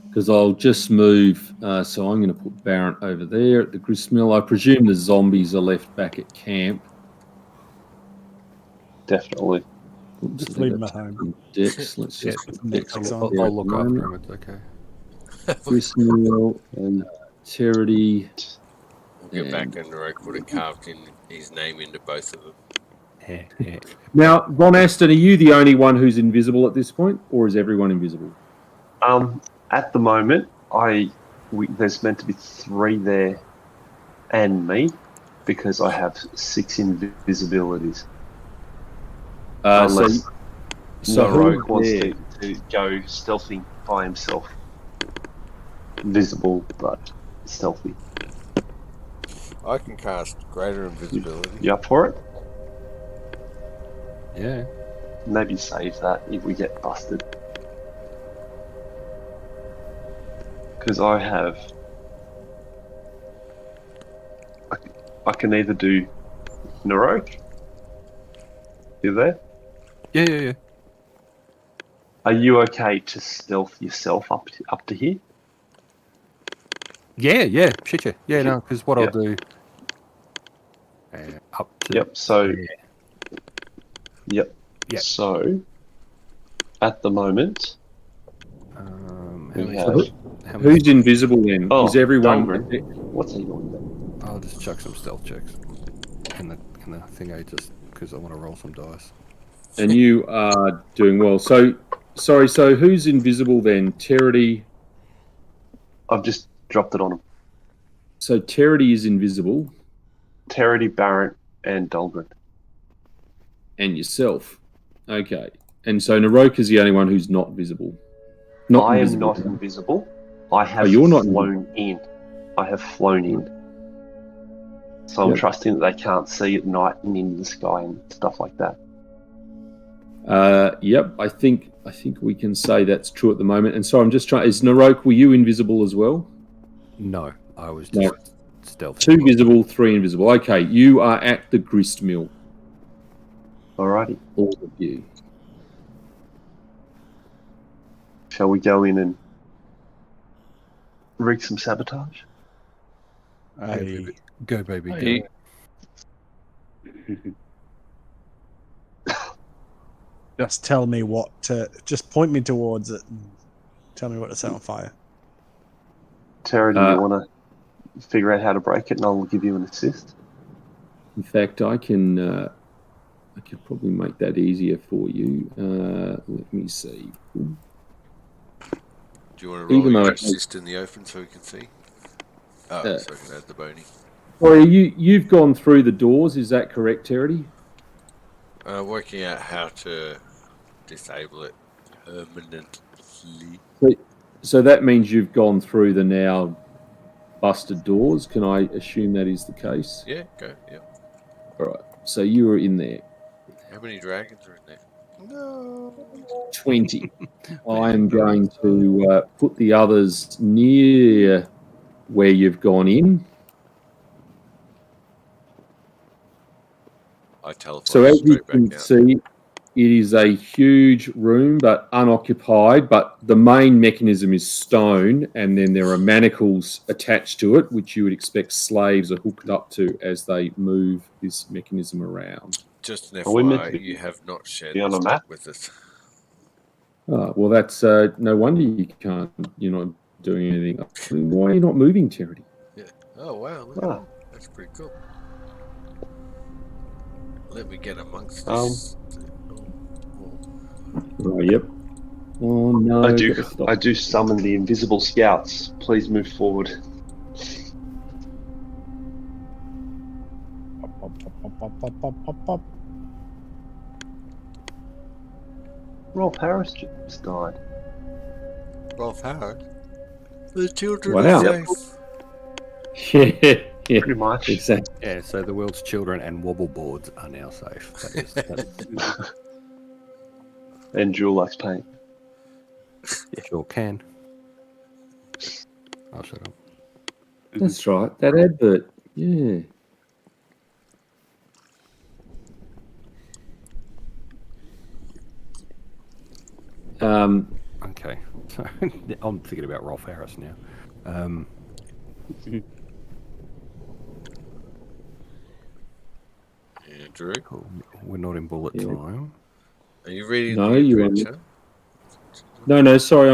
Because I'll just move, so I'm going to put Baron over there at the gristmill. I presume the zombies are left back at camp. Definitely. Just leave them at home. Dex, let's just put Dex I'll look after him. It's okay. gristmill and Terity. We'll get back and put it carved in his name into both of them. Now, Ron Aston, are you the only one who's invisible at this point, or is everyone invisible? At the moment, there's meant to be 3 there and me, because I have 6 invisibilities. Unless so Rogue wants to go stealthy by himself. Visible, but stealthy. I can cast greater invisibility. You up for it? Yeah. Maybe save that if we get busted. Because I have... I can either do Narok. You there? Yeah. Are you okay to stealth yourself up to here? Yeah. Shit, yeah. Yeah, no, because what I'll do... up to... Yep, so... Yeah. Yep. So, at the moment... Who's invisible then? Oh, is everyone... Dahlgren. What's he doing then? I'll just chuck some stealth checks in the thingy just because I want to roll some dice. And you are doing well. So who's invisible then? Terity? I've just dropped it on him. So Terity is invisible. Terity, Barrett, and Dahlgren. And yourself. Okay. And so Narok is the only one who's not visible. I am not invisible. I have flown in. I have flown in. So I'm trusting that they can't see at night and in the sky and stuff like that. Yep, I think we can say that's true at the moment. And so I'm just trying. Is Narok, were you invisible as well? No, I was just stealthy. 2 visible, 3 invisible. Okay, you are at the grist mill. Alrighty. All of you. Shall we go in and rig some sabotage? Go, baby. Just tell me what to... Just point me towards it and tell me what to set on fire. Tara, do you want to figure out how to break it and I'll give you an assist? In fact, I could probably make that easier for you. Let me see. Do you want to roll your assist in the open so we can see? Oh, so we can add the bony. Well, you've gone through the doors, is that correct, Terity? Working out how to disable it permanently. So that means you've gone through the now busted doors. Can I assume that is the case? Yeah, go. Yeah. All right. So you were in there. How many dragons are in there? No. 20. I am going to put the others near where you've gone in. So as you can see, it is a huge room, but unoccupied. But the main mechanism is stone, and then there are manacles attached to it, which you would expect slaves are hooked up to as they move this mechanism around. Just an FYI, you have not shared the map with us. Oh, well, that's no wonder you can't. You're not doing anything. Why are you not moving, Charity? Yeah. Oh wow, look at Ah. that. That's pretty cool. Let me get amongst this. Oh, yep. Oh no! I do summon the invisible scouts. Please move forward. Rolf Harris just died. Rolf Howard. The children Wow. are safe. Yeah, Pretty much. exactly. Yeah, so the world's children and wobble boards are now safe. That And Dulax paint. sure can. I'll shut up. That's right. That advert. Yeah. Okay, so I'm thinking about Rolf Harris now. Andrew, Cool. We're not in bullet time. are you reading No, the you adventure? No. Sorry,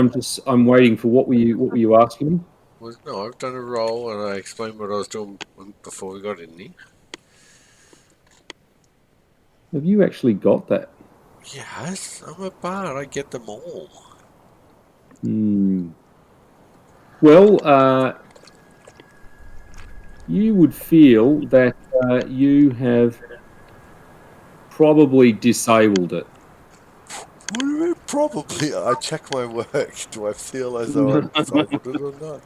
I'm waiting for what were you asking me? Well, no, I've done a roll and I explained what I was doing before we got in here. Have you actually got that? Yes, I'm a bard. I get them all. Well, you would feel that you have probably disabled it. What do you mean, probably? I check my work. Do I feel as though I've disabled it or not?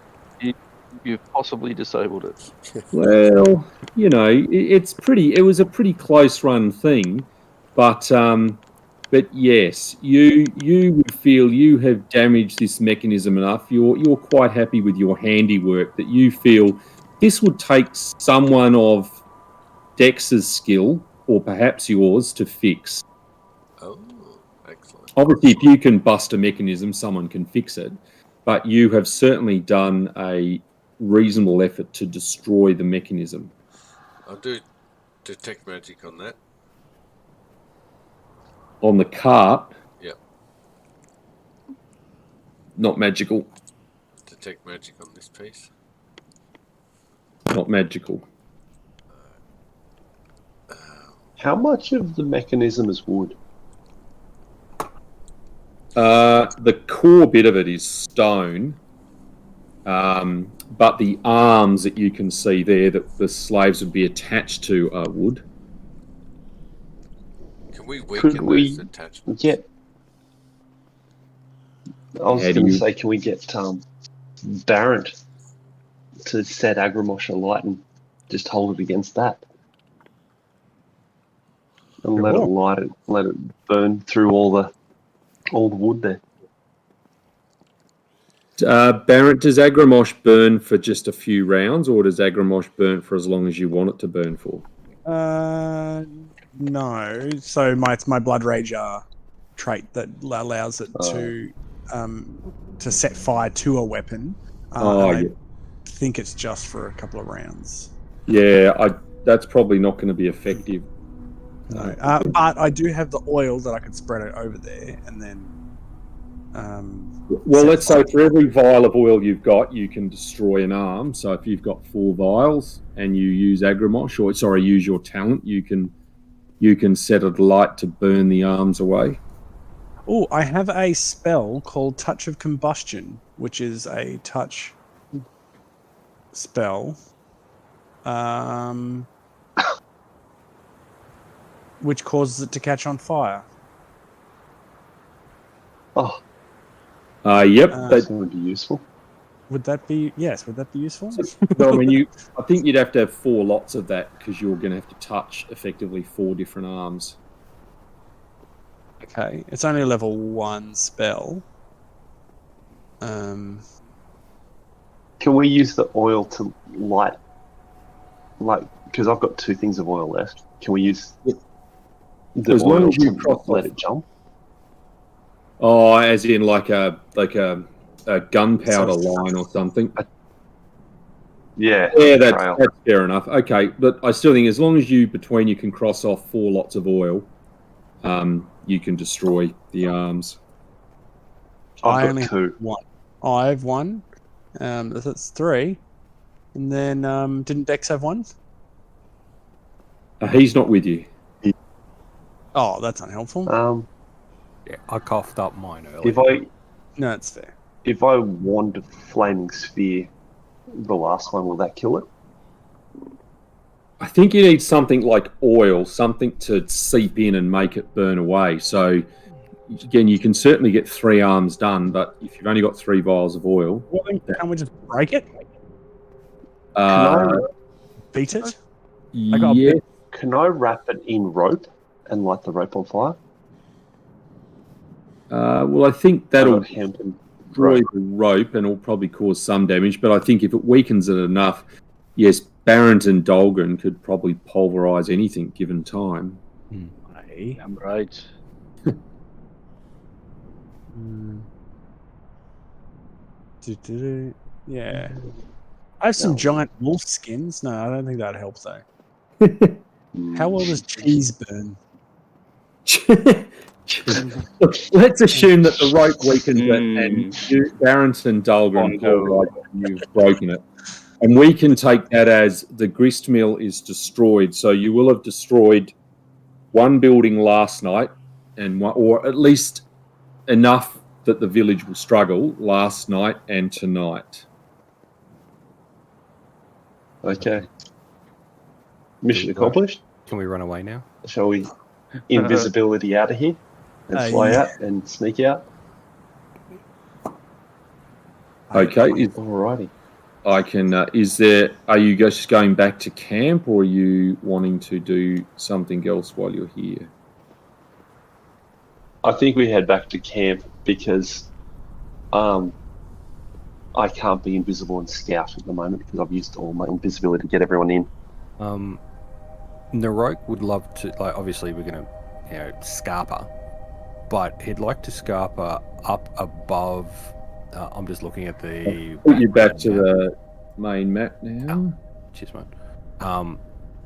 You've possibly disabled it. Well, it was a pretty close run thing, but yes, you would feel you have damaged this mechanism enough. You're quite happy with your handiwork that you feel this would take someone of Dex's skill, or perhaps yours, to fix. Oh, excellent. Obviously, if you can bust a mechanism, someone can fix it, but you have certainly done a reasonable effort to destroy the mechanism. I'll do detect magic on that. On the cart, Yep. not magical. Detect magic on this piece. Not magical. How much of the mechanism is wood? The core bit of it is stone, but the arms that you can see there that the slaves would be attached to are wood. Can we weaken those attachments? I was going to say, can we get Barrett to set Agramosh alight and just hold it against that? And let it light it, let it burn through all the wood there. Barrett, does Agramosh burn for just a few rounds, or does Agramosh burn for as long as you want it to burn for? No. So it's my Blood Rager trait that allows it to set fire to a weapon. I think it's just for a couple of rounds. Yeah, that's probably not going to be effective. No, but I do have the oil that I could spread it over there, and then. Well, let's say for every vial of oil you've got, you can destroy an arm. So if you've got 4 vials and you use Agramosh, use your talent, you can set it alight to burn the arms away. Oh, I have a spell called Touch of Combustion, which is a touch spell, which causes it to catch on fire. Oh. Yep, that would be useful. Would that be useful? Well, I mean, I think you'd have to have 4 lots of that because you're going to have to touch effectively 4 different arms. Okay, it's only a level 1 spell. Can we use the oil to light? Because I've got 2 things of oil left. Can we use the oil to let it jump? Oh, as in like a gunpowder line or something. Yeah, that's fair enough. Okay, but I still think as long as you can cross off 4 lots of oil, you can destroy the arms. I've only got 2. have 1. I have 1. That's 3. And then didn't Dex have 1? He's not with you. Oh, that's unhelpful. Yeah, I coughed up mine earlier. No, it's fair. If I wand a flaming sphere, the last one, will that kill it? I think you need something like oil, something to seep in and make it burn away. So, again, you can certainly get 3 arms done, but if you've only got 3 vials of oil... Well, then, can't we just break it? Beat it? Yeah. Can I wrap it in rope and light the rope on fire? Well, I think that'll hemp and destroy the rope and will probably cause some damage, but I think if it weakens it enough, yes, Barrington Dolgan could probably pulverise anything given time. Hey. I'm right. Yeah. I have some giant wolf skins. No, I don't think that helps though. How well does cheese burn? Let's assume that the rope weakens it and you, Barrington Dolgan, you've broken it. And we can take that as the grist mill is destroyed. So you will have destroyed 1 building last night, or at least enough that the village will struggle last night and tonight. Okay. Mission accomplished. Can we run away now? Shall we invisibility out of here and fly out and sneak out? Okay. Alrighty. I can. Are you just going back to camp, or are you wanting to do something else while you're here? I think we head back to camp because I can't be invisible and scout at the moment because I've used all my invisibility to get everyone in. Narok would love to, obviously we're going to, Scarpa, but he'd like to Scarpa up above. I'm just looking at the... Put you back to the main map now. Cheers, mate.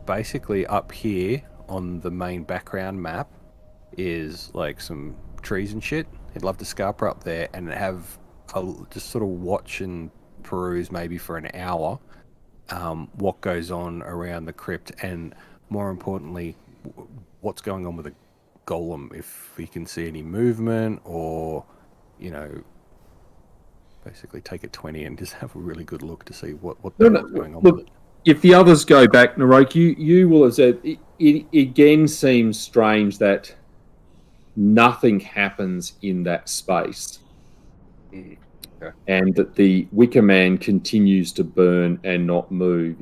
Basically up here on the main background map is some trees and shit. He'd love to Scarpa up there and have just sort of watch and peruse maybe for an hour what goes on around the crypt, and more importantly, what's going on with the golem, if we can see any movement, or basically take a 20 and just have a really good look to see what's going on with it. If the others go back, Narok, you will have said it again seems strange that nothing happens in that space. Okay. And that the Wicker Man continues to burn and not move.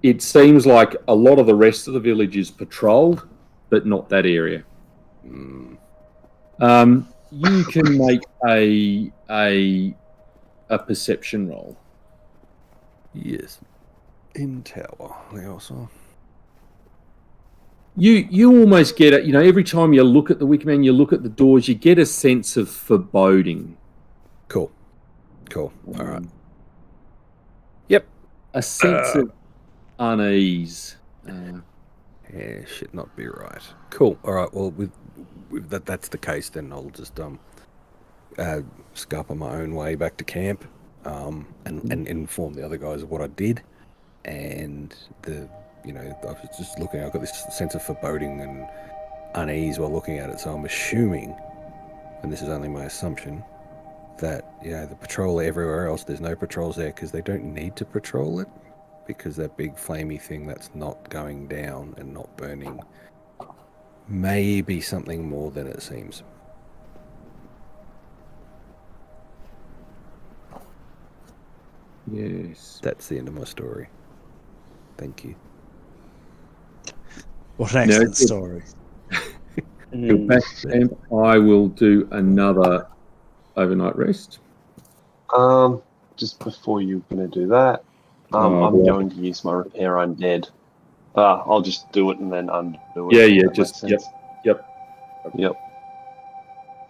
It seems like a lot of the rest of the village is patrolled, but not that area. You can make a perception roll. Yes. In tower, they also. You almost get it. Every time you look at the Wicker Man, you look at the doors, you get a sense of foreboding. Cool. All right. Yep. A sense of unease. Yeah, should not be right. Cool. All right. Well, with that's the case, then I'll just scarp on my own way back to camp, and inform the other guys of what I did, and I was just looking. I've got this sense of foreboding and unease while looking at it. So I'm assuming, and this is only my assumption, that the patrol everywhere else, there's no patrols there because they don't need to patrol it, because that big flamey thing that's not going down and not burning may be something more than it seems. Yes. That's the end of my story. Thank you. What an excellent story. Go back to camp. I will do another overnight rest. Just before you're going to do that, I'm going to use my repair undead. I'll just do it and then undo it. Yeah, just yep.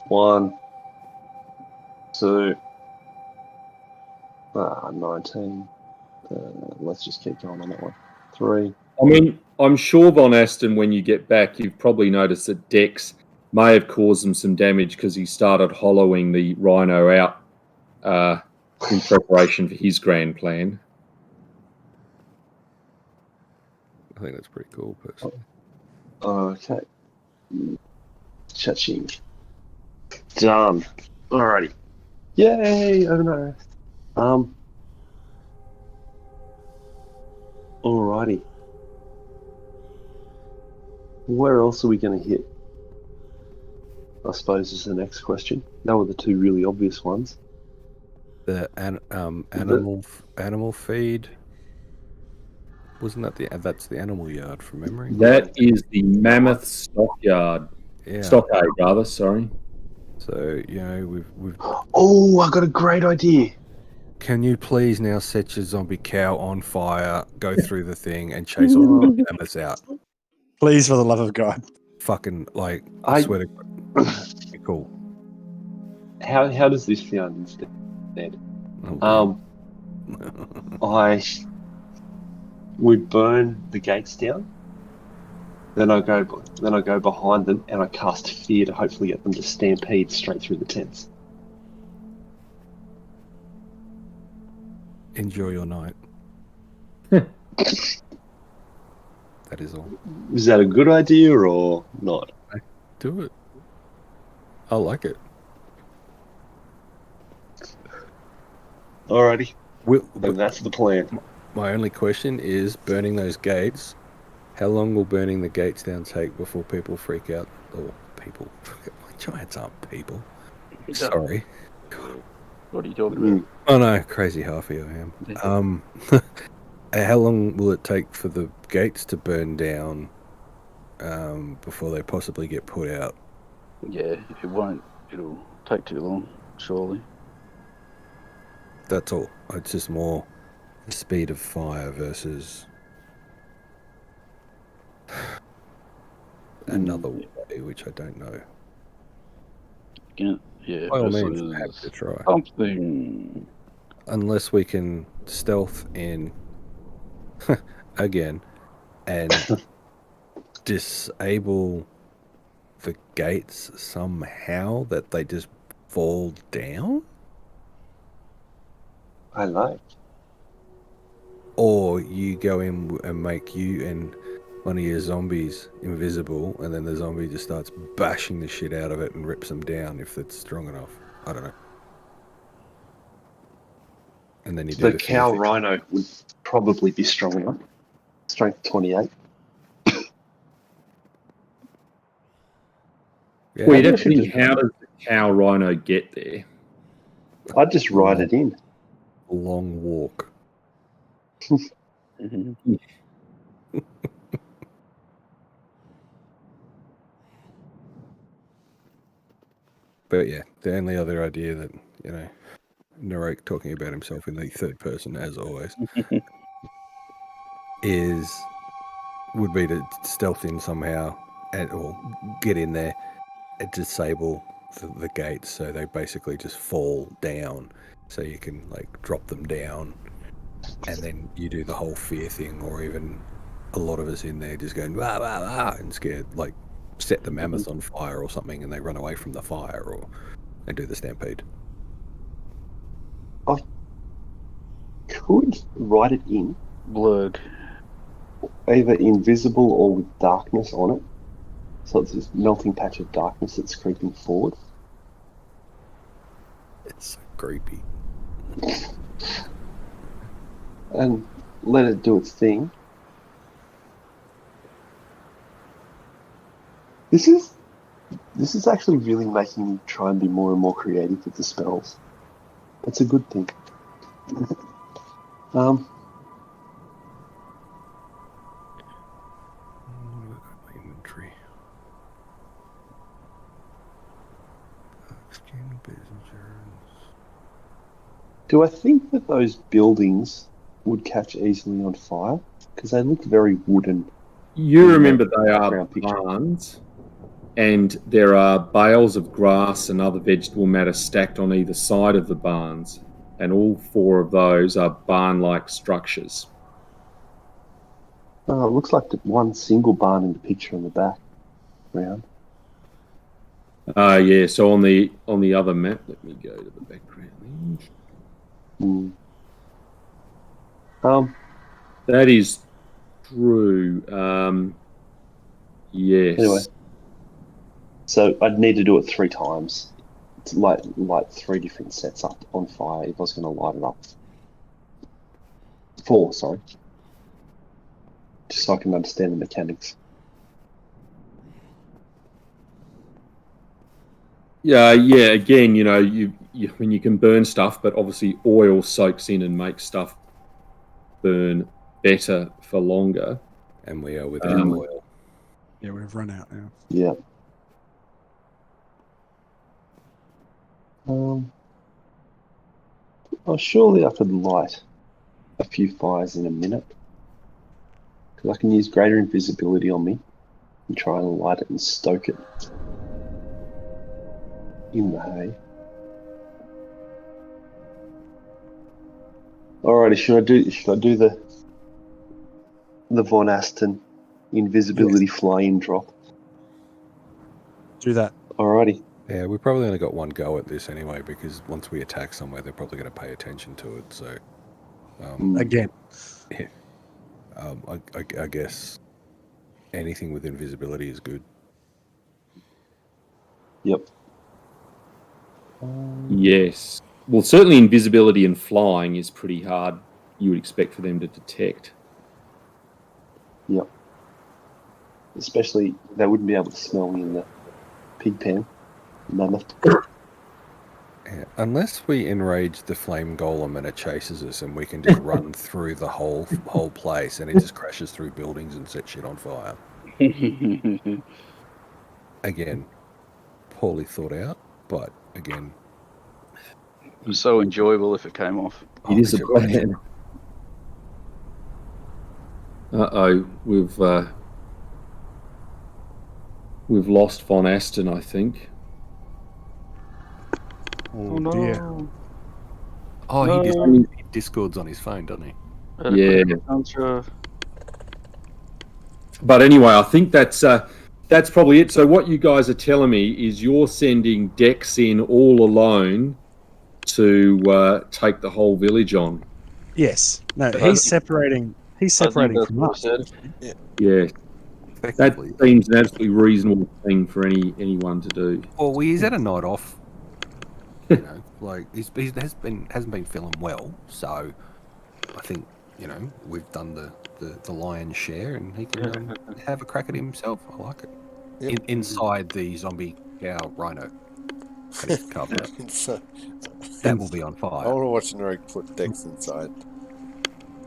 1, 2, 19. Let's just keep going on that one. 3. I mean, I'm sure, Von Aston, when you get back, you've probably noticed that Dex may have caused him some damage because he started hollowing the rhino out in preparation for his grand plan. I think that's pretty cool, personally. Okay. Cha-ching. Done. Alrighty. Yay! Oh no. Alrighty. Where else are we going to hit? I suppose is the next question. That were the two really obvious ones. The animal feed. Wasn't that that's the animal yard from memory? That is the mammoth stockyard. Yeah. Stockade, rather. Sorry. So we've. Oh, I got a great idea. Can you please now set your zombie cow on fire, go through the thing, and chase all the mammoths out? Please, for the love of God. Fucking I swear to God. Cool. How does this sound instead? Okay. I would burn the gates down. Then I go behind them and I cast fear to hopefully get them to stampede straight through the tents. Enjoy your night. That is all. Is that a good idea or not? Do it. I like it. Alrighty. But That's the plan. my only question is burning those gates. How long will burning the gates down take before people freak out? Or people. Giants aren't people. Sorry. What are you talking about? Oh no, crazy halfie I am. How long will it take for the gates to burn down before they possibly get put out? Yeah, it won't. It'll take too long, surely. That's all. It's just more the speed of fire versus another way, which I don't know. Yeah, By all means, I'm happy to try. Something. Unless we can stealth in again and disable the gates somehow that they just fall down. I like. Or you go in and make you and one of your zombies invisible, and then the zombie just starts bashing the shit out of it and rips them down if it's strong enough. I don't know. And then you do The cow rhino would probably be strong enough. Strength 28. Yeah, Well, you'd have to think, how does the cow rhino get there? I'd just ride it in. long walk. But yeah, the only other idea that, Narek talking about himself in the third person, as always, would be to stealth in somehow or get in there and disable the gates so they basically just fall down, so you can drop them down, and then you do the whole fear thing, or even a lot of us in there just going wah, wah, wah, and scared, set the mammoth on fire or something, and they run away from the fire and do the stampede. I could write it in. Blurred. Either invisible or with darkness on it. So it's this melting patch of darkness that's creeping forward. It's so creepy. And let it do its thing. This is actually really making me try and be more and more creative with the spells. That's a good thing. Inventory. Do I think that those buildings would catch easily on fire? Because they look very wooden. You remember they are Ground picture. barns, and there are bales of grass and other vegetable matter stacked on either side of the barns, and all four of those are barn-like structures. It looks like the one single barn in the picture in the background. Yeah. So on the other map, let me go to the background. That is true. Yes. Anyway, so I'd need to do it 3 times. It's like 3 different sets up on fire if I was going to light it up. 4, sorry. Just so I can understand the mechanics. Yeah. Again, when you can burn stuff, but obviously oil soaks in and makes stuff burn better for longer. And we are without oil. Yeah, we've run out now. Yeah. Surely I could light a few fires in a minute. Because I can use greater invisibility on me and try and light it and stoke it in the hay. Alrighty, should I do the Von Aston invisibility fly-in drop? Do that. Alrighty. Yeah, we probably only got one go at this anyway, because once we attack somewhere, they're probably going to pay attention to it. So, Again. yeah, I guess anything with invisibility is good. Yep. Yes. Well, certainly invisibility and flying is pretty hard. You would expect for them to detect. Yep. Especially, they wouldn't be able to smell me in the pig pen. Mammoth. Yeah, unless we enrage the flame golem and it chases us, and we can just run through the whole place, and it just crashes through buildings and sets shit on fire. Again, poorly thought out, but again, It was so enjoyable if it came off. It is a plan. Uh-oh, we've lost Von Aston, I think. Oh, dear. Oh, No. he Discords on his phone, doesn't he? Yeah. I'm sure. But anyway, I think that's probably it. So what you guys are telling me is you're sending Dex in all alone to take the whole village on. Yes. No, he's separating. He's separating from us. Yeah. That seems an absolutely reasonable thing for anyone to do. Well, he's had a night off. You know, like he hasn't been feeling well, so I think we've done the lion's share, and he can have a crack at himself. I like it. Yep. Inside the zombie cow rhino, that he's carved out. That will be on I fire. want to watch Narek put Dex inside.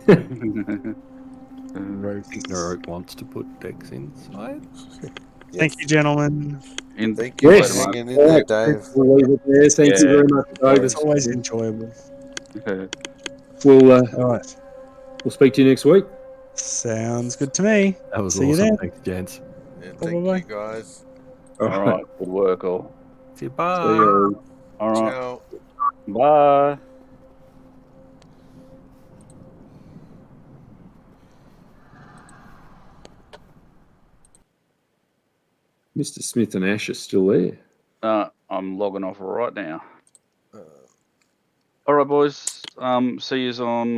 I think Narok wants to put Dex inside. Yes. Thank you, gentlemen. Thank you Yes. for hanging in there, Dave. We'll leave it there. Thank you very much, Dave. It's always enjoyable. We'll All right. we'll speak to you next week. Sounds good to me. That was See you awesome. then. Thanks, gents. Yeah, thank Bye-bye. you, guys. All right. Good work, all. See you. See Bye. you. All right. Ciao. Bye. Mr. Smith and Ash are still there. I'm logging off right now. All right, boys. See yous on